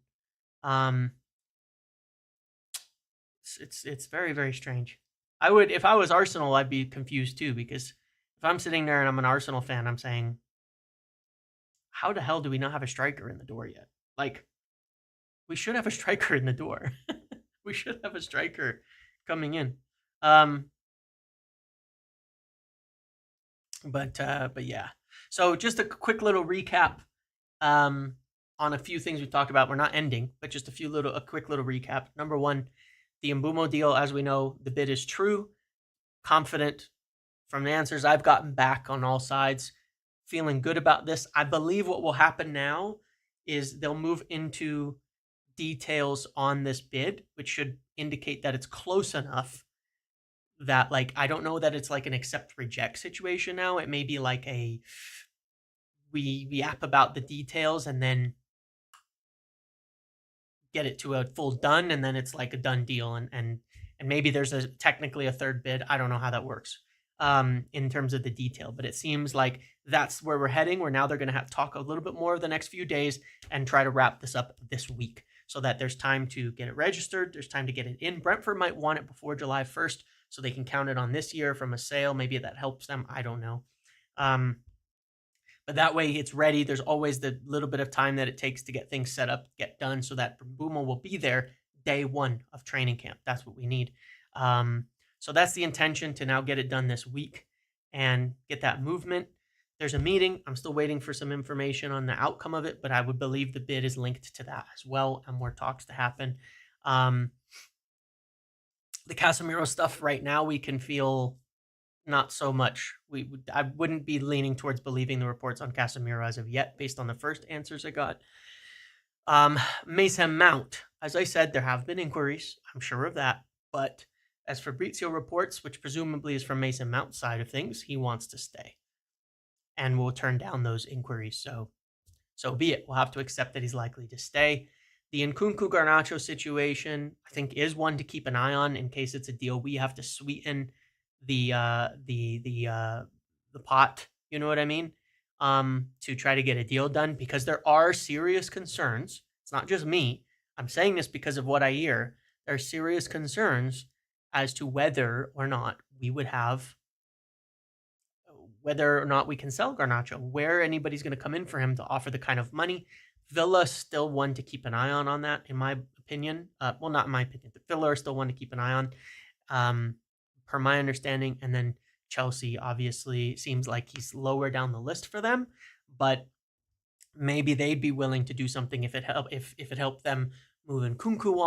It's very, very strange. If I was Arsenal, I'd be confused too, because if I'm sitting there and I'm an Arsenal fan, I'm saying, how the hell do we not have a striker in the door yet? Like, we should have a striker in the door. We should have a striker coming in. But yeah. So just a quick little recap on a few things we talked about. We're not ending, but just a quick little recap. Number one, the Mbeumo deal, as we know, the bid is true. Confident from the answers I've gotten back on all sides. Feeling good about this. I believe what will happen now is they'll move into details on this bid, which should indicate that it's close enough that, like, I don't know that it's like an accept reject situation now. It may be like a we yap about the details and then get it to a full done, and then it's like a done deal, and maybe there's technically a third bid. I don't know how that works in terms of the detail, but it seems like that's where we're heading, where now they're going to have to talk a little bit more the next few days and try to wrap this up this week so that there's time to get it registered. There's time to get it in. Brentford might want it before July 1st so they can count it on this year from a sale. Maybe that helps them. I don't know. But that way it's ready. There's always the little bit of time that it takes to get things set up, get done, so that Mbeumo will be there day one of training camp. That's what we need. So that's the intention, to now get it done this week and get that movement. There's a meeting. I'm still waiting for some information on the outcome of it, but I would believe the bid is linked to that as well, and more talks to happen. The Casemiro stuff right now, we can feel not so much. I wouldn't be leaning towards believing the reports on Casemiro as of yet, based on the first answers I got. Mason Mount, as I said, there have been inquiries. I'm sure of that, but as Fabrizio reports, which presumably is from Mason Mount's side of things, he wants to stay and will turn down those inquiries. So be it. We'll have to accept that he's likely to stay. The Nkunku Garnacho situation, I think, is one to keep an eye on in case it's a deal. We have to sweeten the pot. You know what I mean? To try to get a deal done because there are serious concerns. It's not just me. I'm saying this because of what I hear. There are serious concerns as to whether or not we would have whether or not we can sell Garnacho, where anybody's going to come in for him to offer the kind of money. Villa still one to keep an eye on that, in my opinion. Well, not in my opinion, but Villa are still one to keep an eye on, per my understanding. And then Chelsea obviously seems like he's lower down the list for them, but maybe they'd be willing to do something if it helped them move Nkunku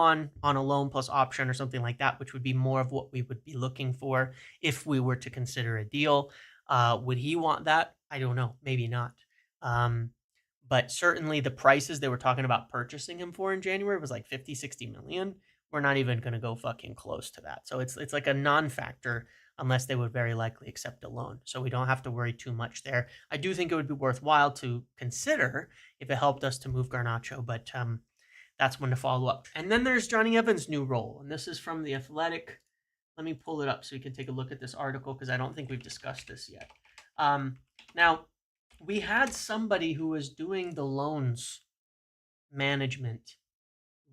on a loan plus option or something like that, which would be more of what we would be looking for if we were to consider a deal. Would he want that? I don't know. Maybe not. But certainly the prices they were talking about purchasing him for in January was like 50, 60 million. We're not even going to go fucking close to that. So it's like a non-factor unless they would very likely accept a loan. So we don't have to worry too much there. I do think it would be worthwhile to consider if it helped us to move Garnacho, but that's one to follow up. And then there's Johnny Evans' new role, and this is from The Athletic. Let me pull it up so we can take a look at this article because I don't think we've discussed this yet. Now, we had somebody who was doing the loans management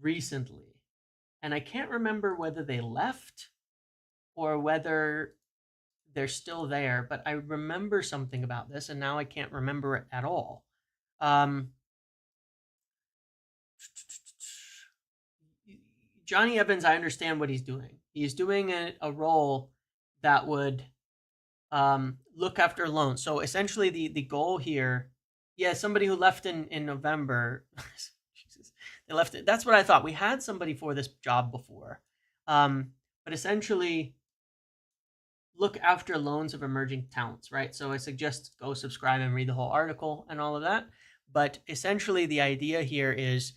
recently, and I can't remember whether they left or whether they're still there, but I remember something about this, and now I can't remember it at all. Johnny Evans, I understand what he's doing. He's doing a role that would look after loans. So essentially, the goal here, yeah, somebody who left in November. Jesus, they left it. That's what I thought. We had somebody for this job before, but essentially, look after loans of emerging talents, right? So I suggest go subscribe and read the whole article and all of that. But essentially, the idea here is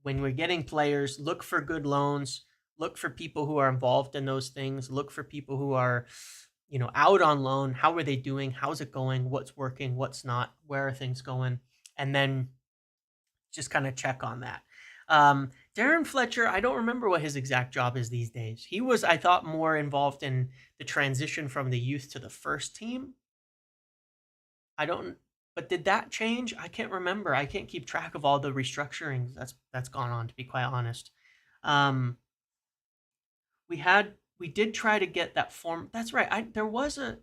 when we're getting players, look for good loans, look for people who are involved in those things, look for people who are, out on loan. How are they doing? How's it going? What's working? What's not? Where are things going? And then just kind of check on that. Darren Fletcher, I don't remember what his exact job is these days. He was, I thought, more involved in the transition from the youth to the first team. But did that change? I can't remember. I can't keep track of all the restructurings that's gone on, to be quite honest. We did try to get that form. That's right. There was a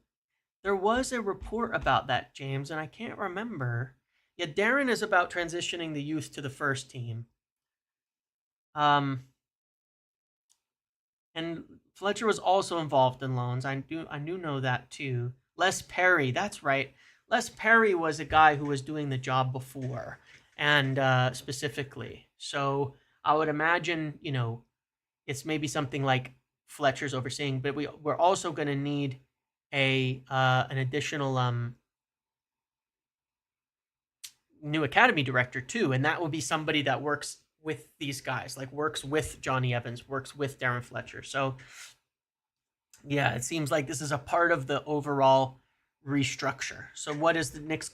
report about that, James, and I can't remember. Yeah, Darren is about transitioning the youth to the first team. And Fletcher was also involved in loans. I do know that too. Les Perry, that's right. Les Perry was a guy who was doing the job before, and specifically. So I would imagine, it's maybe something like Fletcher's overseeing, but we're also going to need an additional new academy director too, and that will be somebody that works with these guys, like works with Johnny Evans, works with Darren Fletcher. So yeah, it seems like this is a part of the overall restructure. So what is the Nick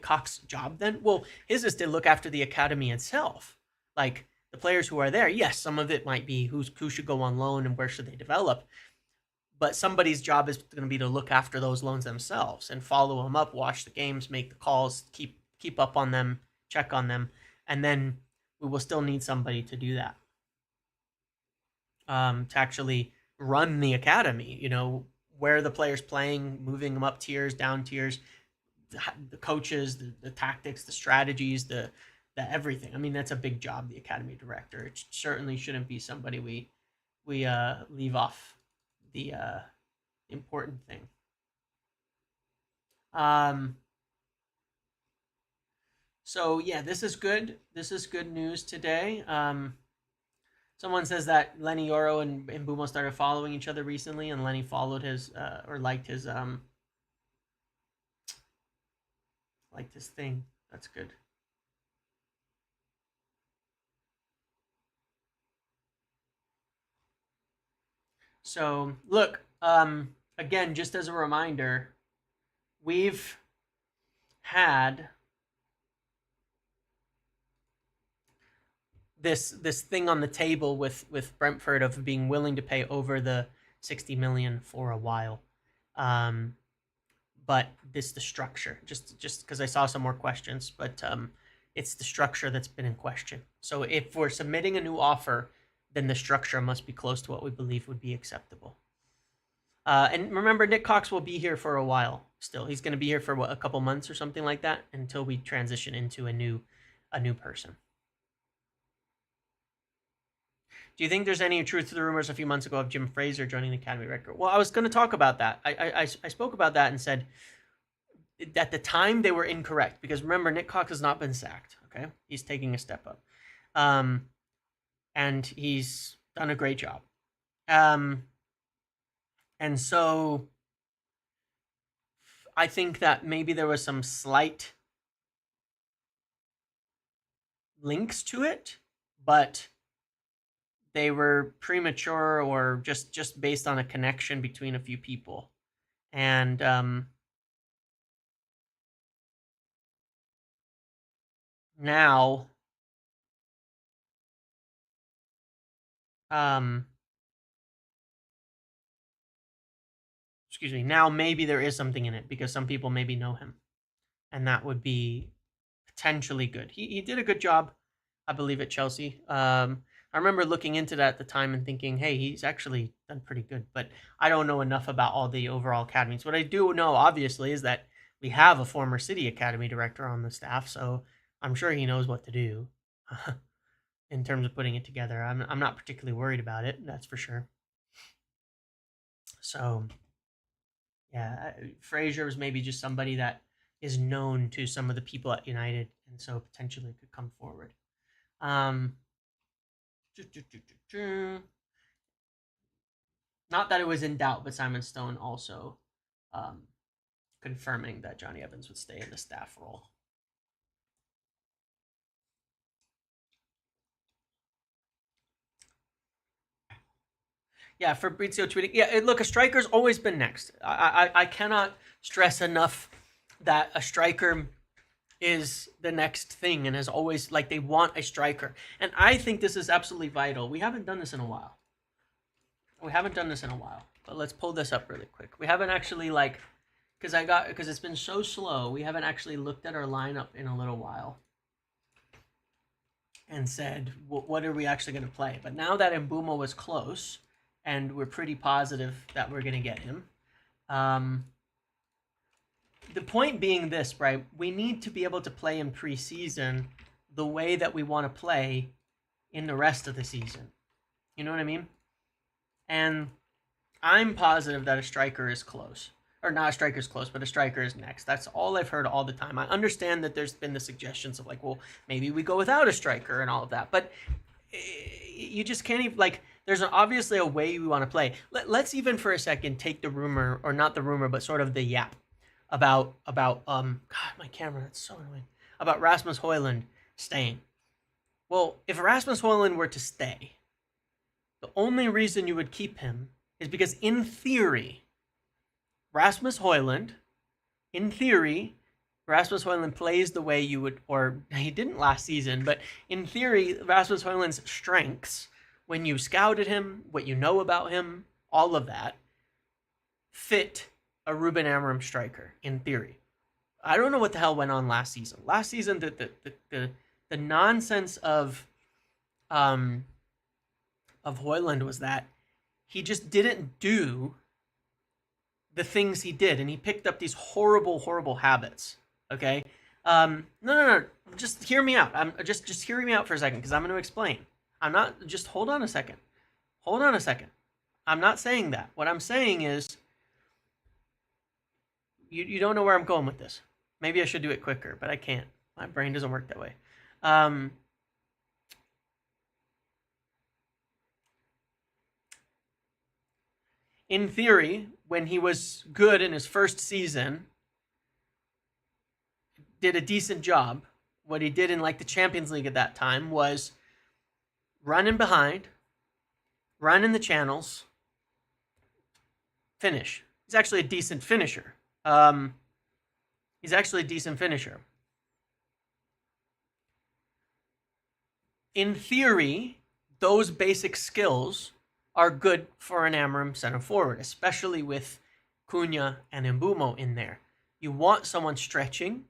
Cox's job then? Well, his is to look after the academy itself. Like the players who are there, yes, some of it might be who should go on loan and where should they develop. But somebody's job is going to be to look after those loans themselves and follow them up, watch the games, make the calls, keep up on them, check on them, and then we will still need somebody to do that. To actually run the academy, where the players playing, moving them up tiers, down tiers, the coaches, the tactics, the strategies, the everything. I mean, that's a big job, the academy director. It certainly shouldn't be somebody we leave off the important thing. So yeah, this is good. This is good news today. Someone says that Lenny Yoro and Mbeumo started following each other recently, and Lenny followed his or liked his thing. That's good. So look, again, just as a reminder, we've had this thing on the table with Brentford of being willing to pay over the 60 million for a while. Um, but this the structure. Just because I saw some more questions, but it's the structure that's been in question. So if we're submitting a new offer, then the structure must be close to what we believe would be acceptable. And remember, Nick Cox will be here for a while. Still, he's going to be here for what, a couple months or something like that until we transition into a new person. Do you think there's any truth to the rumors a few months ago of Jim Fraser joining the Academy record? Well, I was going to talk about that. I spoke about that and said at the time they were incorrect because remember, Nick Cox has not been sacked. Okay, he's taking a step up, and he's done a great job. And so I think that maybe there was some slight links to it, but they were premature or just based on a connection between a few people. And now excuse me, now maybe there is something in it because some people maybe know him. And that would be potentially good. He did a good job, I believe, at Chelsea. I remember looking into that at the time and thinking, hey, he's actually done pretty good. But I don't know enough about all the overall academies. What I do know, obviously, is that we have a former City Academy director on the staff, so I'm sure he knows what to do in terms of putting it together. I'm not particularly worried about it, that's for sure. So, yeah, Fraser was maybe just somebody that is known to some of the people at United, and so potentially could come forward. Not that it was in doubt, but Simon Stone also confirming that Johnny Evans would stay in the staff role. Yeah, Fabrizio tweeting. Yeah, look, a striker's always been next. I cannot stress enough that a striker is the next thing and has always, like, they want a striker. And I think this is absolutely vital. We haven't done this in a while. But let's pull this up really quick. We haven't actually, like, because it's been so slow, we haven't actually looked at our lineup in a little while and said, what are we actually going to play? But now that Mbeumo was close, and we're pretty positive that we're going to get him, the point being this, right? We need to be able to play in preseason the way that we want to play in the rest of the season. You know what I mean? And I'm positive that a striker is close. Or not a striker's close, but a striker is next. That's all I've heard all the time. I understand that there's been the suggestions of, like, well, maybe we go without a striker and all of that. But you just can't even, like, there's obviously a way we want to play. Let's even for a second take the rumor, or not the rumor, but sort of the yap about God, my camera, that's so annoying, about Rasmus Højlund staying. Well, if Rasmus Højlund were to stay, the only reason you would keep him is because, in theory, Rasmus Højlund plays the way you would, or he didn't last season, but in theory, Rasmus Højlund's strengths, when you scouted him, what you know about him, all of that, fit a Ruben Amorim striker, in theory. I don't know what the hell went on last season. Last season, the nonsense of Højlund was that he just didn't do the things he did, and he picked up these horrible habits. Okay, no. Just hear me out. Just hear me out for a second, because I'm going to explain. I'm not. Just hold on a second. I'm not saying that. What I'm saying is, you don't know where I'm going with this. Maybe I should do it quicker, but I can't. My brain doesn't work that way. In theory, when he was good in his first season, did a decent job. What he did in, like, the Champions League at that time was run in behind, run in the channels, finish. He's actually a decent finisher. Um, he's actually a decent finisher. In theory, those basic skills are good for an Amorim center forward, especially with Cunha and Mbeumo in there. You want someone stretching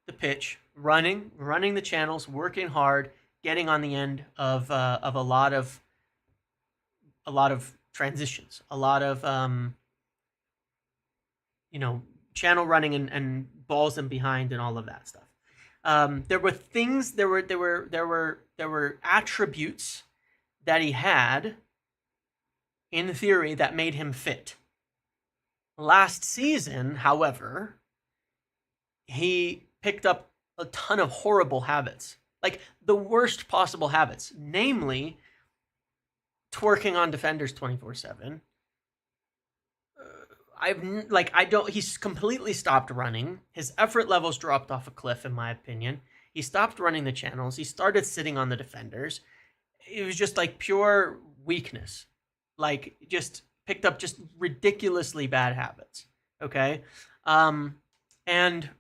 the pitch, running the channels, working hard, getting on the end of a lot of transitions, a lot of channel running and balls in behind and all of that stuff. There were attributes that he had in theory that made him fit. Last season, however, he picked up a ton of horrible habits, like the worst possible habits, namely twerking on defenders 24/7. He's completely stopped running. His effort levels dropped off a cliff, in my opinion. He stopped running the channels. He started sitting on the defenders. It was just like pure weakness. Like, just picked up just ridiculously bad habits. Okay. And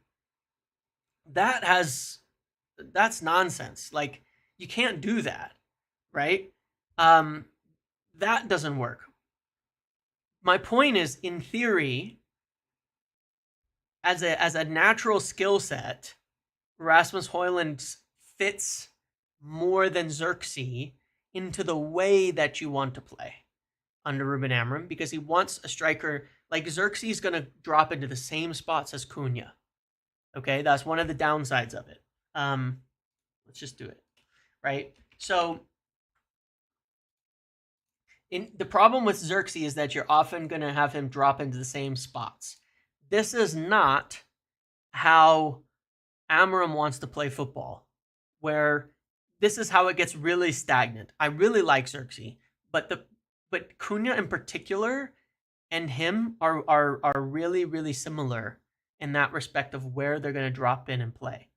that's nonsense. Like, you can't do that, right? That doesn't work. My point is, in theory, as a natural skill set, Rasmus Højlund fits more than Xerxes into the way that you want to play under Ruben Amorim, because he wants a striker like Xerxes is going to drop into the same spots as Cunha. Okay, that's one of the downsides of it. Let's just do it, right? So the problem with Xerxes is that you're often going to have him drop into the same spots. This is not how Amorim wants to play football, where this is how it gets really stagnant. I really like Xerxes, but Cunha in particular and him are really, really similar in that respect of where they're going to drop in and play.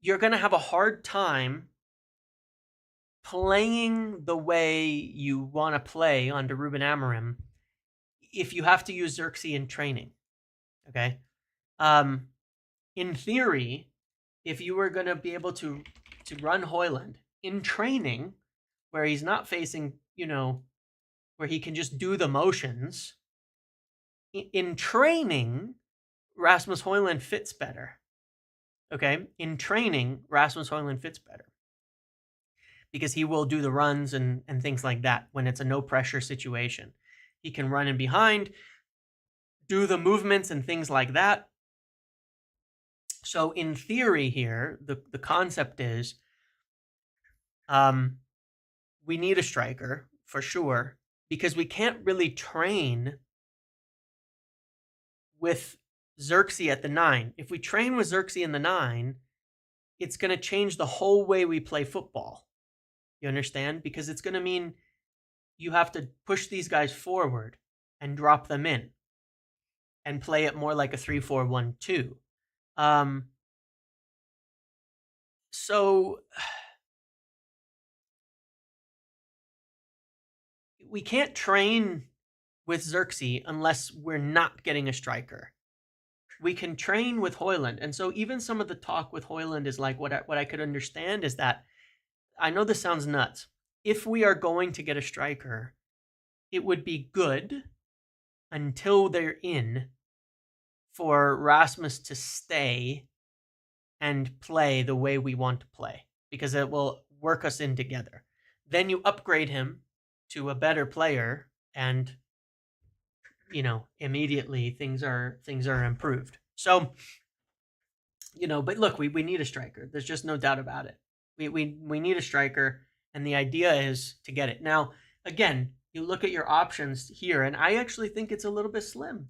You're going to have a hard time playing the way you want to play under Ruben Amorim if you have to use Xerxes in training. Okay? In theory, if you were going to be able to run Højlund in training, where he's not facing, where he can just do the motions, in training, Rasmus Højlund fits better. Okay? In training, Rasmus Højlund fits better, because he will do the runs and things like that when it's a no-pressure situation. He can run in behind, do the movements and things like that. So in theory here, the concept is we need a striker for sure, because we can't really train with Xerxes at the 9. If we train with Xerxes in the 9, it's going to change the whole way we play football. You understand? Because it's going to mean you have to push these guys forward and drop them in and play it more like a 3-4-1-2. So we can't train with Xerxes unless we're not getting a striker. We can train with Højlund. And so even some of the talk with Højlund is like, what I could understand is that, I know this sounds nuts, if we are going to get a striker, it would be good until they're in for Rasmus to stay and play the way we want to play, because it will work us in together. Then you upgrade him to a better player, and immediately things are improved. So, but look, we need a striker. There's just no doubt about it. We need a striker, and the idea is to get it. Now, again, you look at your options here, and I actually think it's a little bit slim.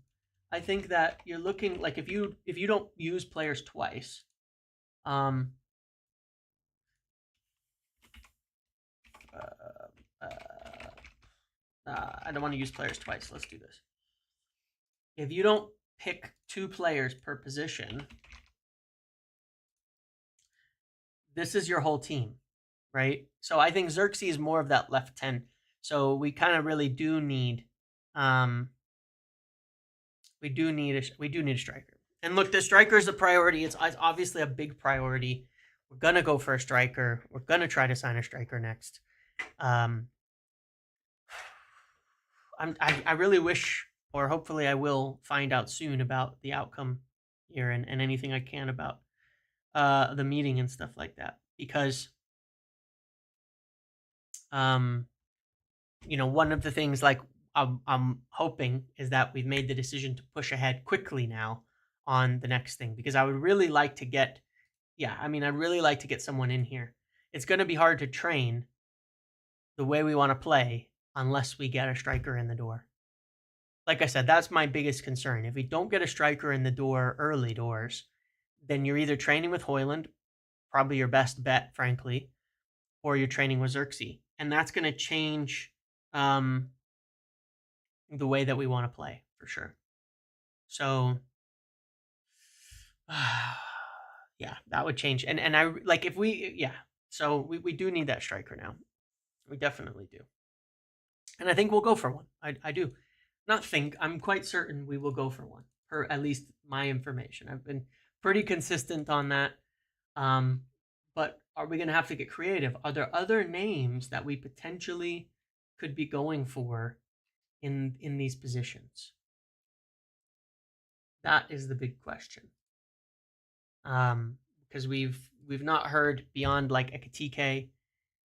I think that you're looking like, if you don't use players twice, I don't want to use players twice. Let's do this. If you don't pick 2 players per position, this is your whole team, right? So I think Xerxes is more of that left 10. So we kind of really do need We do need a striker. And look, the striker is a priority. It's obviously a big priority. We're gonna go for a striker. We're gonna try to sign a striker next. Um, I really wish, or hopefully I will find out soon about the outcome here and anything I can about the meeting and stuff like that. Because one of the things like I'm hoping is that we've made the decision to push ahead quickly now on the next thing, because I would really like to get, I'd really like to get someone in here. It's going to be hard to train the way we want to play unless we get a striker in the door. Like I said, that's my biggest concern. If we don't get a striker in the door early doors, then you're either training with Højlund, probably your best bet, frankly, or you're training with Xerxes. And that's going to change the way that we want to play, for sure. So, yeah, that would change. And I like if we, so we do need that striker now. We definitely do. And I think we'll go for one. I do. Not think, I'm quite certain we will go for one, per at least my information. I've been pretty consistent on that. But are we going to have to get creative? Are there other names that we potentially could be going for in these positions? That is the big question. Because we've not heard beyond like Ekatike.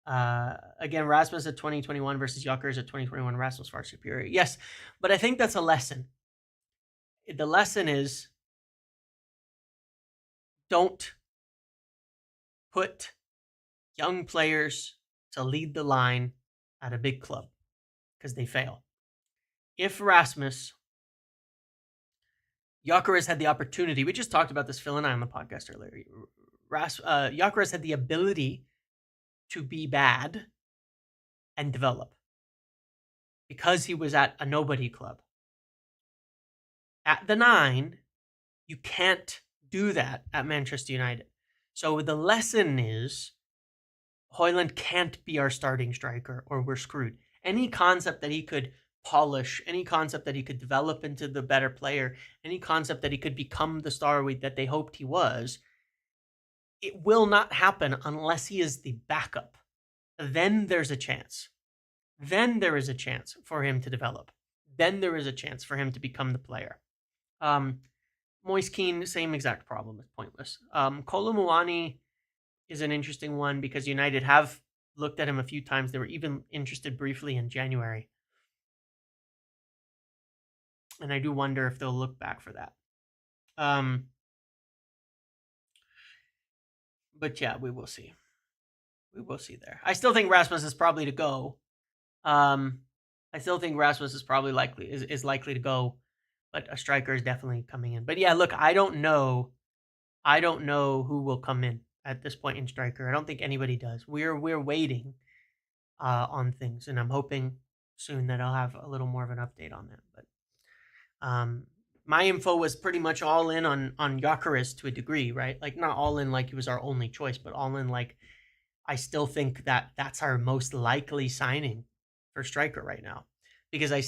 Again, Rasmus at 2021 versus Jokkers at 2021. Rasmus far superior. Yes, but I think that's a lesson. The lesson is don't put young players to lead the line at a big club because they fail. If Rasmus, Jokkers had the opportunity, we just talked about this, Phil and I on the podcast earlier. Jokkers had the ability to be bad and develop because he was at a nobody club. At the 9, you can't do that at Manchester United. So the lesson is Højlund can't be our starting striker or we're screwed. Any concept that he could polish, any concept that he could develop into the better player, any concept that he could become the star that they hoped he was, it will not happen unless he is the backup. Then there's a chance. Then there is a chance for him to develop. Then there is a chance for him to become the player. Moise Kean, same exact problem. It's pointless. Kolo Muani is an interesting one because United have looked at him a few times. They were even interested briefly in January. And I do wonder if they'll look back for that. But yeah, we will see. We will see there. I still think Rasmus is probably to go. I still think Rasmus is probably likely to go, but a striker is definitely coming in. But yeah, look, I don't know who will come in at this point in striker. I don't think anybody does. We're waiting on things, and I'm hoping soon that I'll have a little more of an update on that. But my info was pretty much all in on Jokkers to a degree, right? Like not all in like he was our only choice, but all in like I still think that that's our most likely signing for striker right now, because I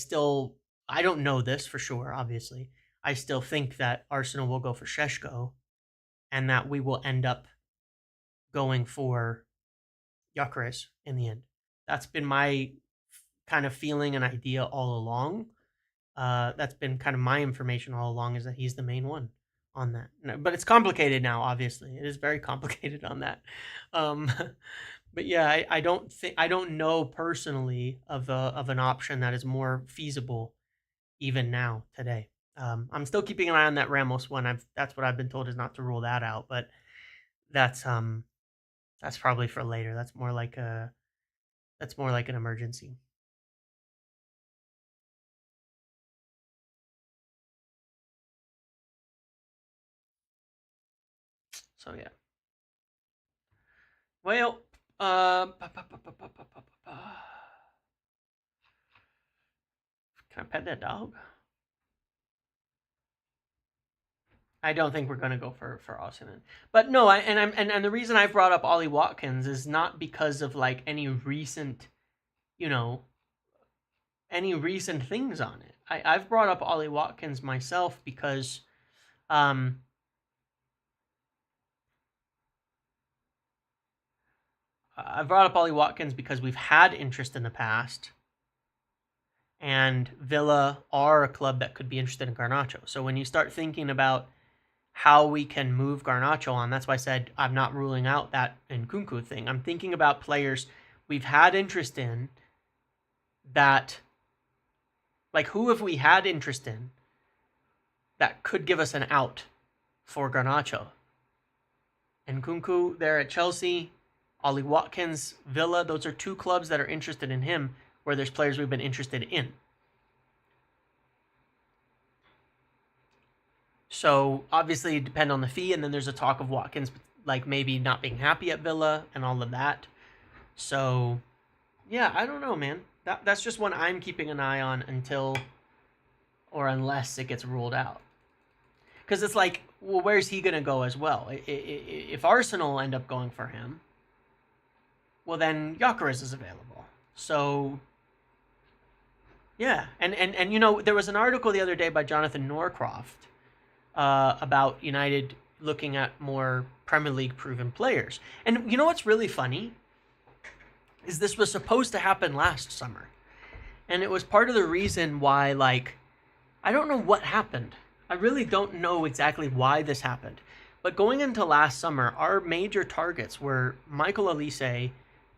don't know this for sure. Obviously, I still think that Arsenal will go for Šeško, and that we will end up going for Jokkers in the end. That's been my kind of feeling and idea all along. That's been kind of my information all along, is that he's the main one on that. But it's complicated now, obviously. It is very complicated on that. But yeah, I don't know personally of an option that is more feasible even now today. I'm still keeping an eye on that Ramos one. That's what I've been told, is not to rule that out, but that's probably for later. That's more like an emergency. So yeah. Well, can I pet that dog? I don't think we're going to go for Osimhen. But no, and the reason I brought up Ollie Watkins is not because of like any recent things on it. I've brought up Ollie Watkins myself because um, I've brought up Ollie Watkins because we've had interest in the past, and Villa are a club that could be interested in Garnacho. So when you start thinking about how we can move Garnacho on, that's why I said I'm not ruling out that Nkunku thing. I'm thinking about players we've had interest in that, like, who have we had interest in that could give us an out for Garnacho? Nkunku there at Chelsea, Ollie Watkins, Villa, those are two clubs that are interested in him where there's players we've been interested in. So obviously it depends on the fee, and then there's a talk of Watkins like maybe not being happy at Villa and all of that. So yeah, I don't know, man. That's just one I'm keeping an eye on until or unless it gets ruled out. Because it's like, well, where's he going to go as well? If Arsenal end up going for him, well, then Gyökeres is available. So, yeah. And you know, there was an article the other day by Jonathan Norcroft about United looking at more Premier League proven players. And you know what's really funny? Is this was supposed to happen last summer. And it was part of the reason why, like, I don't know what happened. I really don't know exactly why this happened. But going into last summer, our major targets were Michael Olise,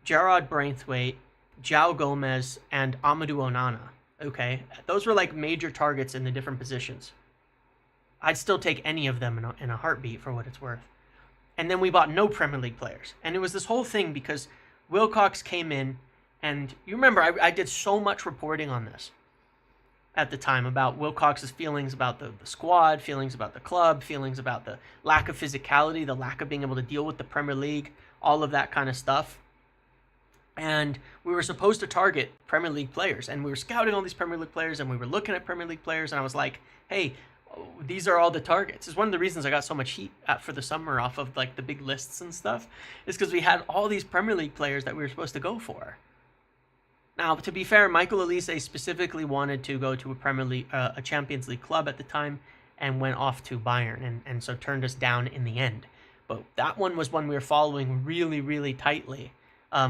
Gerard Braithwaite, João Gomez, and Amadou Onana. Okay? Those were like major targets in the different positions. I'd still take any of them in a heartbeat for what it's worth. And then we bought no Premier League players. And it was this whole thing because Wilcox came in, and you remember I did so much reporting on this at the time about Wilcox's feelings about the squad, feelings about the club, feelings about the lack of physicality, the lack of being able to deal with the Premier League, all of that kind of stuff. And we were supposed to target Premier League players, and we were scouting all these Premier League players, and we were looking at Premier League players, and I was like, hey, these are all the targets. It's one of the reasons I got so much heat for the summer off of like the big lists and stuff, is because we had all these Premier League players that we were supposed to go for. Now, to be fair, Michael Olise specifically wanted to go to a Premier League, a Champions League club at the time, and went off to Bayern, and so turned us down in the end. But that one was one we were following really, really tightly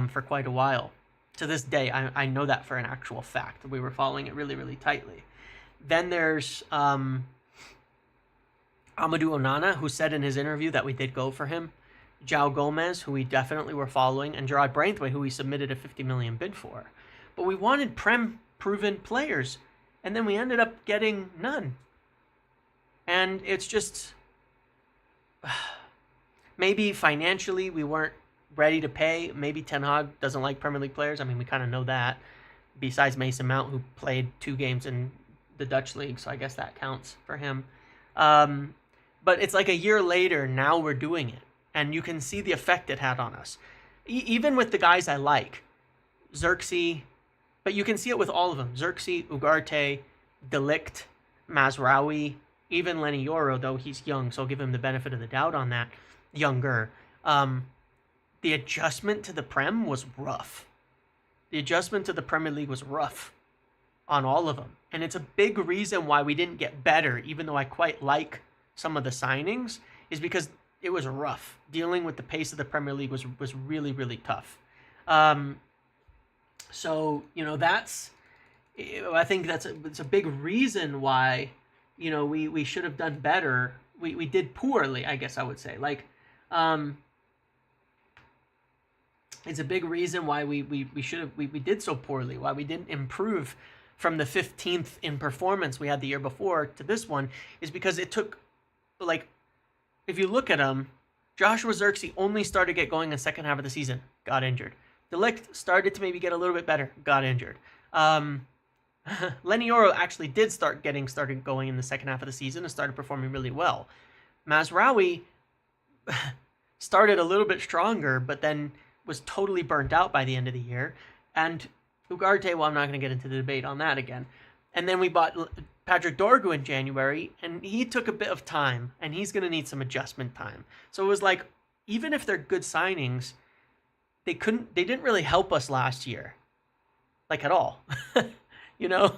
for quite a while. To this day, I know that for an actual fact. We were following it really, really tightly. Then there's Amadou Onana, who said in his interview that we did go for him. João Gomez, who we definitely were following, and Gerard Braithwaite, who we submitted a $50 million bid for. But we wanted proven players, and then we ended up getting none. And it's just, maybe financially we weren't ready to pay. Maybe Ten Hag doesn't like Premier League players. I mean, we kind of know that. Besides Mason Mount, who played 2 games in the Dutch league, so I guess that counts for him. But it's like a year later, now we're doing it. And you can see the effect it had on us. Even with the guys I like, Xerxes, but you can see it with all of them. Xerxes, Ugarte, De Ligt, Mazraoui, even Lenny Yoro, though he's young, so I'll give him the benefit of the doubt on that. Younger. The adjustment to the Prem was rough. The adjustment to the Premier League was rough on all of them. And it's a big reason why we didn't get better, even though I quite like some of the signings, is because it was rough. Dealing with the pace of the Premier League was really, really tough. So, you know, I think it's a big reason why, you know, we should have done better. We did poorly, I guess I would say. Like, it's a big reason why we did so poorly, why we didn't improve from the 15th in performance we had the year before to this one, is because it took, like, if you look at them, Joshua Xerxes only started to get going in the second half of the season, got injured. De Ligt started to maybe get a little bit better, got injured. Lenny Yoro actually did started going in the second half of the season and started performing really well. Mazraoui started a little bit stronger, but then was totally burnt out by the end of the year. And Ugarte, well, I'm not going to get into the debate on that again. And then we bought Patrick Dorgu in January, and he took a bit of time, and he's going to need some adjustment time. So it was like, even if they're good signings, they didn't really help us last year, like at all. you know,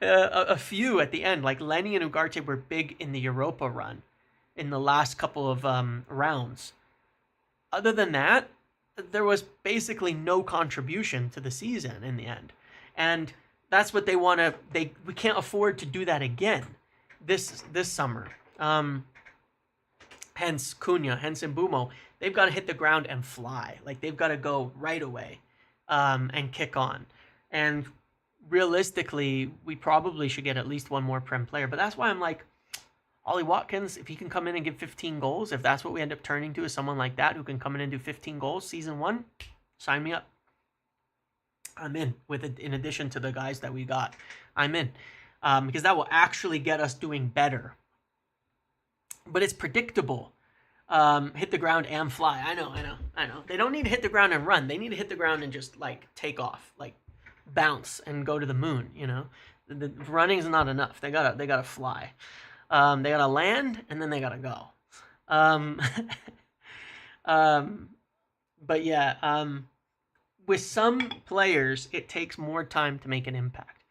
a few at the end. Like Lenny and Ugarte were big in the Europa run in the last couple of rounds. Other than that, there was basically no contribution to the season in the end, and that's what they want to. We can't afford to do that again this summer. Hence Cunha, hence Mbeumo, they've got to hit the ground and fly. Like they've got to go right away and kick on. And realistically, we probably should get at least one more Prem player. But that's why I'm like, Ollie Watkins, if he can come in and give 15 goals, if that's what we end up turning to, is someone like that who can come in and do 15 goals season one, sign me up. I'm in with it. In addition to the guys that we got, I'm in because that will actually get us doing better. But it's predictable. Hit the ground and fly. I know. They don't need to hit the ground and run. They need to hit the ground and just like take off, like bounce and go to the moon. You know, the running is not enough. They gotta fly. They gotta land and then they gotta go. But yeah, with some players, it takes more time to make an impact.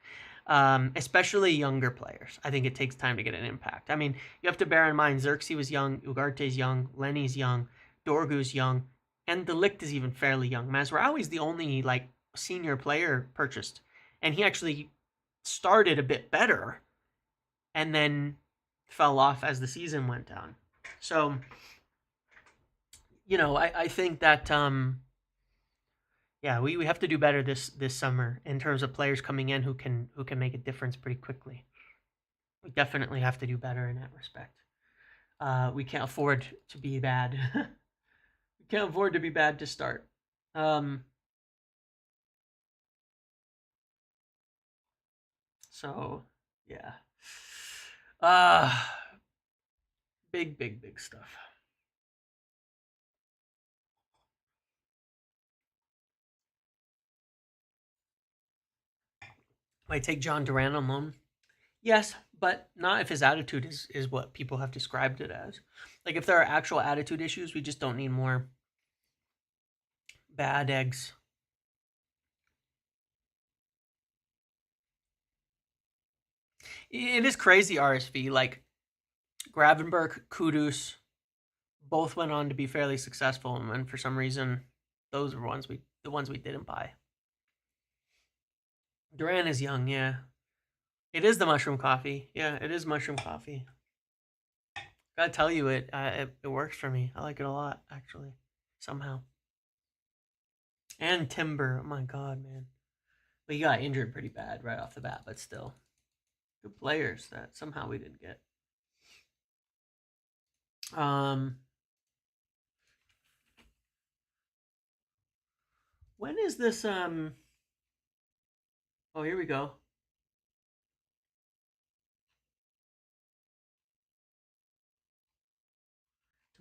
Especially younger players. I think it takes time to get an impact. I mean, you have to bear in mind Xerxes was young, Ugarte's young, Lenny's young, Dorgu's young, and De Ligt is even fairly young. Mazraoui's the only like senior player purchased, and he actually started a bit better, and then fell off as the season went down. So, I think that yeah, we have to do better this summer in terms of players coming in who can make a difference pretty quickly. We definitely have to do better in that respect. We can't afford to be bad. We can't afford to be bad to start. So yeah, uh big stuff. Might take John Duran on loan. Yes, but not if his attitude is what people have described it as. Like if there are actual attitude issues, we just don't need more bad eggs. It is crazy, RSV. Like Gravenberg, Kudus, both went on to be fairly successful, and for some reason, those were the ones we didn't buy. Duran is young, yeah. It is the mushroom coffee. Yeah, it is mushroom coffee. Gotta tell you, it works for me. I like it a lot, actually. Somehow. And Timber. Oh my god, man. But he got injured pretty bad right off the bat, but still. Good players that somehow we didn't get. When is this oh, here we go.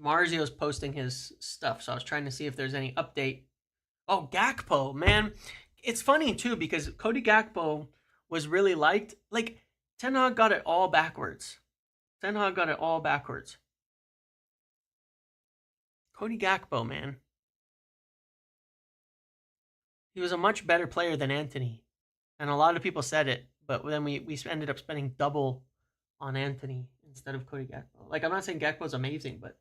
Marzio's posting his stuff, so I was trying to see if there's any update. Oh, Gakpo, man. It's funny too because Cody Gakpo was really liked. Like Ten Hag got it all backwards. Ten Hag got it all backwards. Cody Gakpo, man. He was a much better player than Antony. And a lot of people said it, but then we ended up spending double on Antony instead of Cody Gakpo. Like I'm not saying Gakpo's amazing, but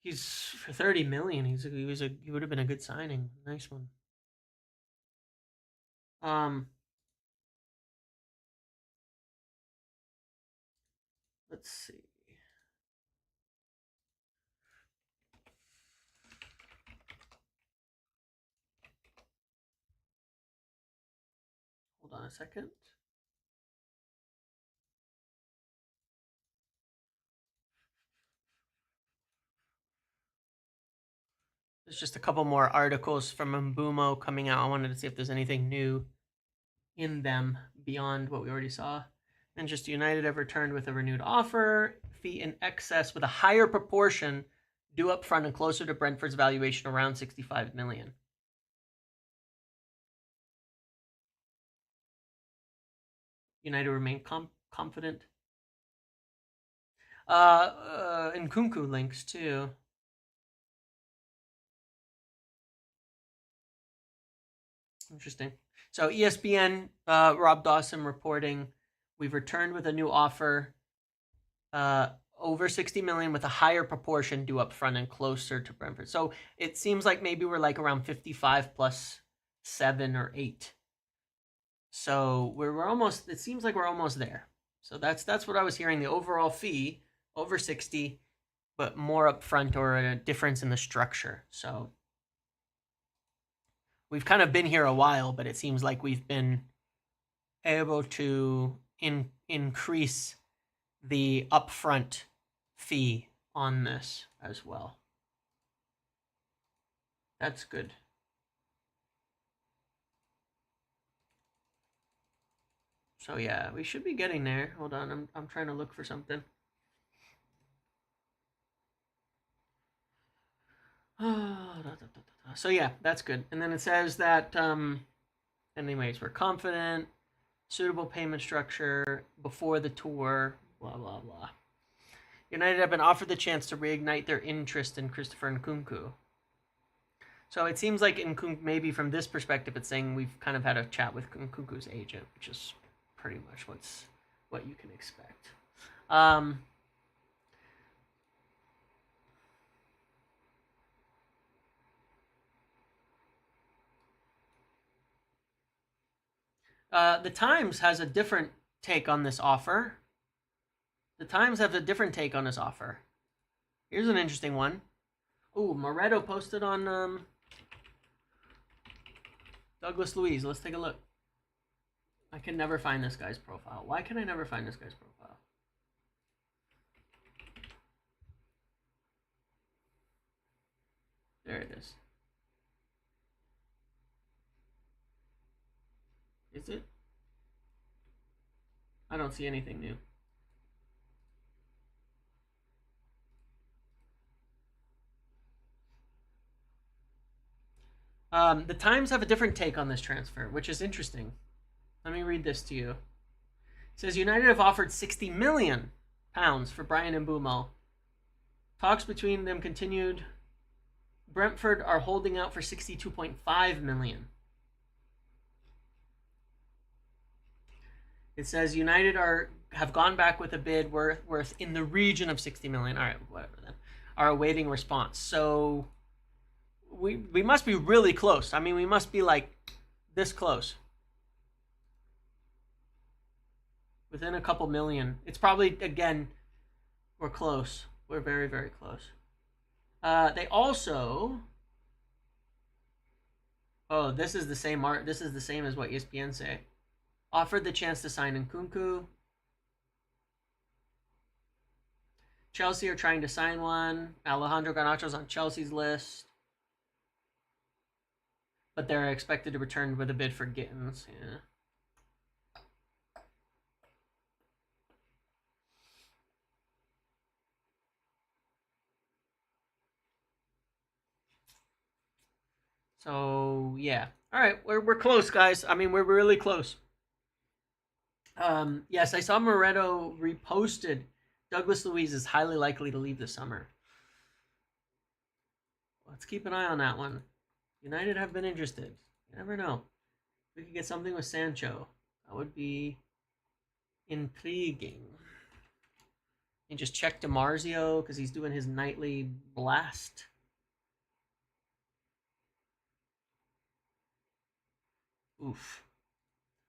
he's for 30 million. He would have been a good signing. Nice one. Um, let's see. Hold on a second. There's just a couple more articles from Mbeumo coming out. I wanted to see if there's anything new in them beyond what we already saw. Manchester United have returned with a renewed offer, fee in excess with a higher proportion due up front and closer to Brentford's valuation around 65 million. United remain confident. Nkunku links too. I Interesting. So ESPN, Rob Dawson reporting, we've returned with a new offer, uh, over 60 million with a higher proportion due up front and closer to Brentford. So it seems like maybe we're like around 55 plus 7 or 8. So we're almost. It seems like we're almost there. So that's what I was hearing. The overall fee over 60, but more upfront or a difference in the structure. So we've kind of been here a while, but it seems like we've been able to increase the upfront fee on this as well. That's good. So yeah, we should be getting there. Hold on, I'm trying to look for something. So yeah, that's good. And then it says that anyways, we're confident, suitable payment structure before the tour, blah blah blah. United have been offered the chance to reignite their interest in Christopher Nkunku. So it seems like Nkunku, maybe from this perspective, it's saying we've kind of had a chat with Nkunku's agent, which is pretty much what you can expect. The Times has a different take on this offer. The Times have a different take on this offer. Here's an interesting one. Ooh, Moretto posted on Douglas Luiz. Let's take a look. I can never find this guy's profile. Why can I never find this guy's profile? There it is. Is it? I don't see anything new. The Times have a different take on this transfer, which is interesting. Let me read this to you. It says United have offered £60 million for Bryan Mbeumo. Talks between them continued. Brentford are holding out for 62.5 million. It says United have gone back with a bid worth in the region of 60 million. All right, whatever then. Are awaiting response. So we must be really close. I mean, we must be like this close. Within a couple million. It's probably, again, we're close. We're very, very close. They also. Oh, this is the same art. This is the same as what ESPN say. Offered the chance to sign Nkunku. Chelsea are trying to sign one. Alejandro Garnacho's on Chelsea's list. But they're expected to return with a bid for Gittins. Yeah. So yeah. All right, we're close, guys. I mean, we're really close. Yes, I saw Moretto reposted. Douglas Luiz is highly likely to leave this summer. Let's keep an eye on that one. United have been interested. You never know. We could get something with Sancho. That would be intriguing. And just check DiMarzio because he's doing his nightly blast. Oof.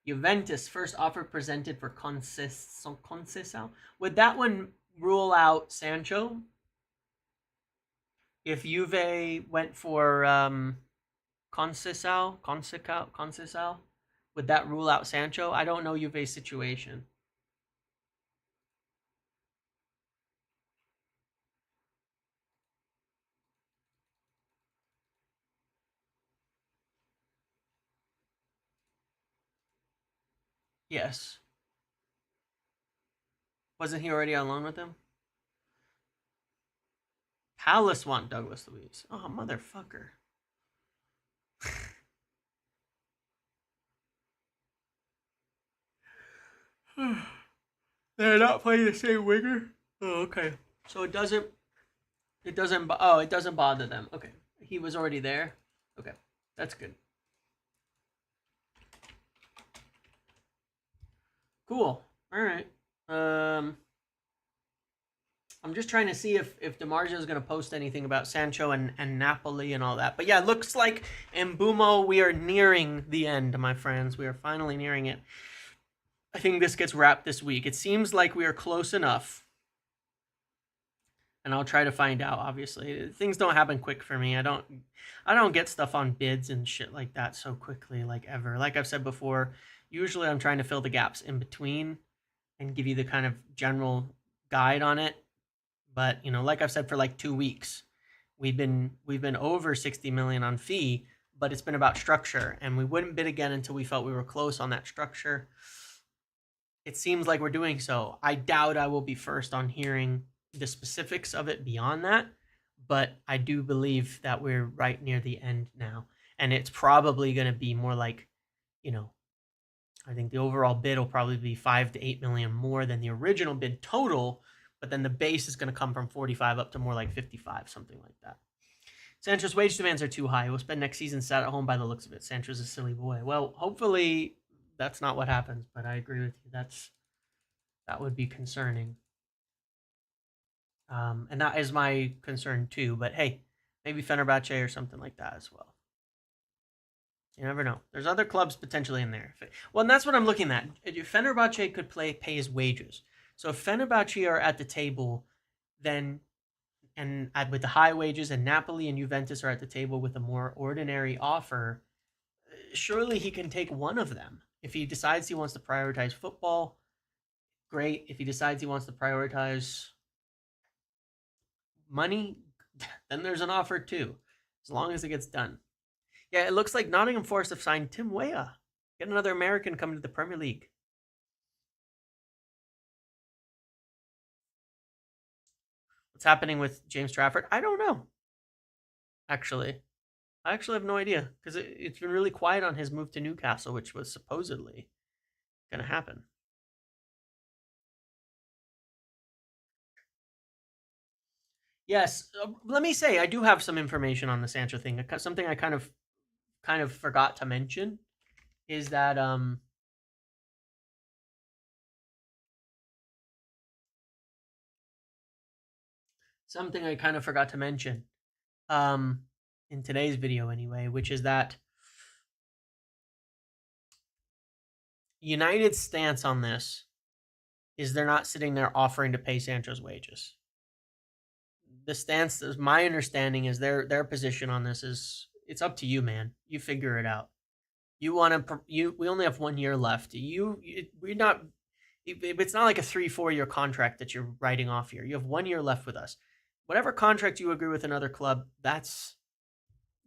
Juventus first offer presented for Conceição. Would that one rule out Sancho? If Juve went for Conceição, would that rule out Sancho? I don't know Juve's situation. Yes. Wasn't he already on loan with them? Palace want Douglas Luiz. Oh, motherfucker. They're not playing the same winger? Oh, okay. So it doesn't bother them. Okay. He was already there. Okay. That's good. Cool. All right. Um, I'm just trying to see if DeMarzio is going to post anything about Sancho and Napoli and all that. But yeah, it looks like Mbeumo, we are nearing the end, my friends. We are finally nearing it. I think this gets wrapped this week. It seems like we are close enough, and I'll try to find out. Obviously, things don't happen quick for me. I don't get stuff on bids and shit like that so quickly, like ever. Like I've said before, usually I'm trying to fill the gaps in between and give you the kind of general guide on it. But like I've said for like 2 weeks, we've been over 60 million on fee, but it's been about structure, and we wouldn't bid again until we felt we were close on that structure. It seems like we're doing so. I doubt I will be first on hearing the specifics of it beyond that, but I do believe that we're right near the end now, and it's probably going to be more like, you know, I think the overall bid will probably be 5 to 8 million more than the original bid total, but then the base is going to come from 45 up to more like 55, something like that. Sancho's wage demands are too high. We'll spend next season sat at home by the looks of it. Sancho's a silly boy. Well, hopefully that's not what happens, but I agree with you. That would be concerning. And that is my concern too. But hey, maybe Fenerbahce or something like that as well. You never know. There's other clubs potentially in there. Well, and that's what I'm looking at. Fenerbahce could pay his wages. So if Fenerbahce are at the table, then and with the high wages, and Napoli and Juventus are at the table with a more ordinary offer, surely he can take one of them. If he decides he wants to prioritize football, great. If he decides he wants to prioritize money, then there's an offer too, as long as it gets done. Yeah, it looks like Nottingham Forest have signed Tim Weah. Get another American coming to the Premier League. What's happening with James Trafford? I don't know. Actually, I actually have no idea because it's been really quiet on his move to Newcastle, which was supposedly going to happen. Yes, let me say I do have some information on the Sancho thing. Something I kind of forgot to mention is that something I kind of forgot to mention um in today's video anyway, which is that United's stance on this is they're not sitting there offering to pay Sancho's wages. The stance, is my understanding, is their position on this is it's up to you, man. You figure it out. You want to we only have 1 year left. We're not it's not like a 3-4 year contract that you're writing off here. You have 1 year left with us. Whatever contract you agree with another club, that's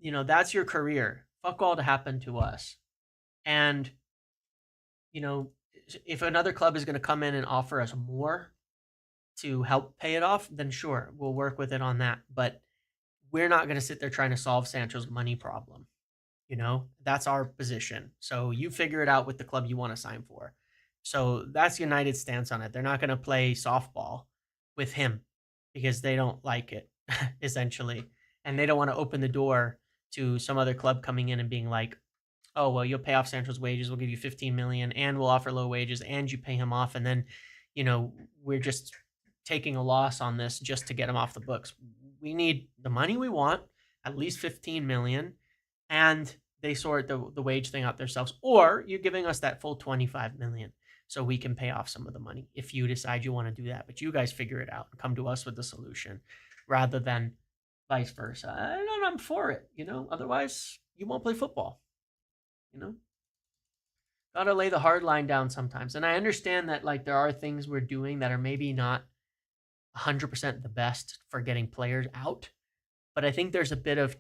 your career. Fuck all to happen to us. And you know, if another club is going to come in and offer us more to help pay it off, then sure, we'll work with it on that. But we're not going to sit there trying to solve Sancho's money problem. That's our position. So you figure it out with the club you want to sign for. So that's United's stance on it. They're not going to play softball with him because they don't like it, essentially. And they don't want to open the door to some other club coming in and being like, oh, well, you'll pay off Sancho's wages. We'll give you 15 million and we'll offer low wages and you pay him off. And then, we're just taking a loss on this just to get him off the books. We need the money we want, at least 15 million, and they sort the wage thing out themselves, or you're giving us that full 25 million so we can pay off some of the money if you decide you want to do that. But you guys figure it out and come to us with the solution rather than vice versa. I'm for it, otherwise you won't play football. Gotta lay the hard line down sometimes. And I understand that like there are things we're doing that are maybe not 100% the best for getting players out, but I think there's a bit of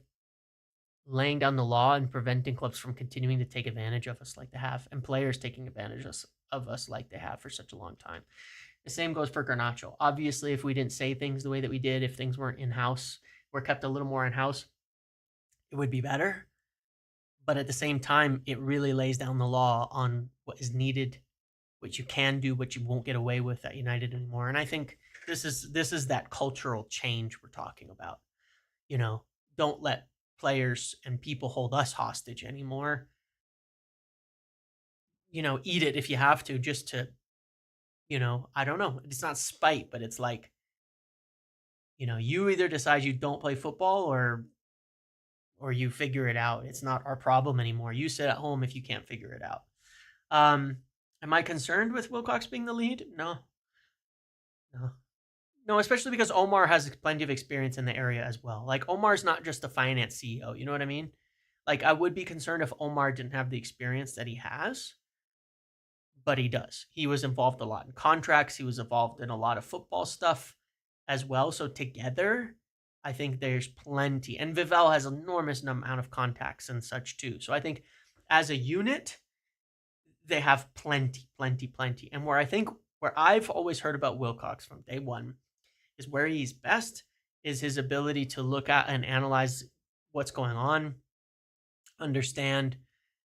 laying down the law and preventing clubs from continuing to take advantage of us like they have, and players taking advantage of us like they have for such a long time. The same goes for Garnacho. Obviously, if we didn't say things the way that we did, if things weren't in-house, were kept a little more in-house, it would be better. But at the same time, it really lays down the law on what is needed, what you can do, what you won't get away with at United anymore. And I think this is that cultural change we're talking about. Don't let players and people hold us hostage anymore. Eat it if you have to, just to I don't know. It's not spite, but it's like, you either decide you don't play football or you figure it out. It's not our problem anymore. You sit at home if you can't figure it out. Am I concerned with Wilcox being the lead? No, no, no. Especially because Omar has plenty of experience in the area as well. Like Omar's not just a finance CEO. You know what I mean? Like I would be concerned if Omar didn't have the experience that he has, but he does. He was involved a lot in contracts. He was involved in a lot of football stuff as well. So together, I think there's plenty. And Vivel has an enormous amount of contacts and such too. So I think as a unit, they have plenty, plenty, plenty. And where I've always heard about Wilcox from day one is where he's best is his ability to look at and analyze what's going on, understand,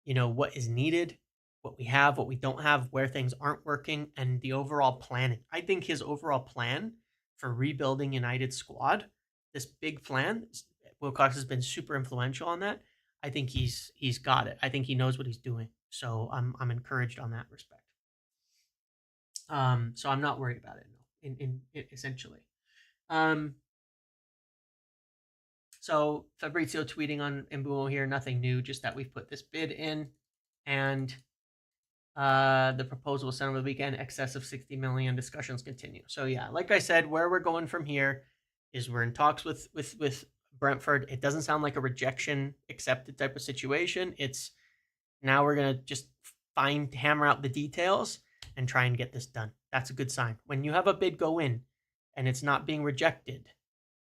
what is needed, what we have, what we don't have, where things aren't working, and the overall planning. I think his overall plan for rebuilding United's squad, this big plan, Wilcox has been super influential on that. I think he's got it. I think he knows what he's doing. So I'm encouraged on that respect. So I'm not worried about it. No, in essentially. So Fabrizio tweeting on Mbeumo here, nothing new, just that we've put this bid in, and the proposal was sent over the weekend, excess of 60 million. Discussions continue. So yeah, like I said, where we're going from here is we're in talks with Brentford. It doesn't sound like a rejection accepted type of situation. It's now we're gonna just hammer out the details and try and get this done. That's a good sign. When you have a bid go in and it's not being rejected,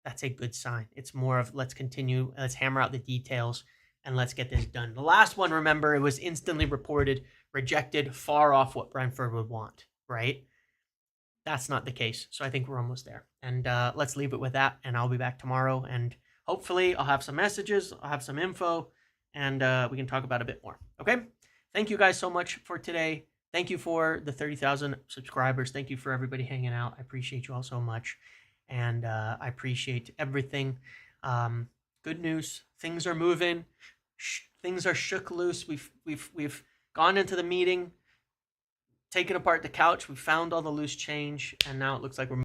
that's a good sign. It's more of let's continue, let's hammer out the details, and let's get this done. The last one, remember, it was instantly reported, rejected, far off what Brentford would want, right? That's not the case. So I think we're almost there. And let's leave it with that, and I'll be back tomorrow. And hopefully I'll have some messages, I'll have some info, and we can talk about a bit more. Okay? Thank you guys so much for today. Thank you for the 30,000 subscribers. Thank you for everybody hanging out. I appreciate you all so much. And I appreciate everything. Good news. Things are moving. Things are shook loose. We've gone into the meeting, taken apart the couch. We found all the loose change, and now it looks like we're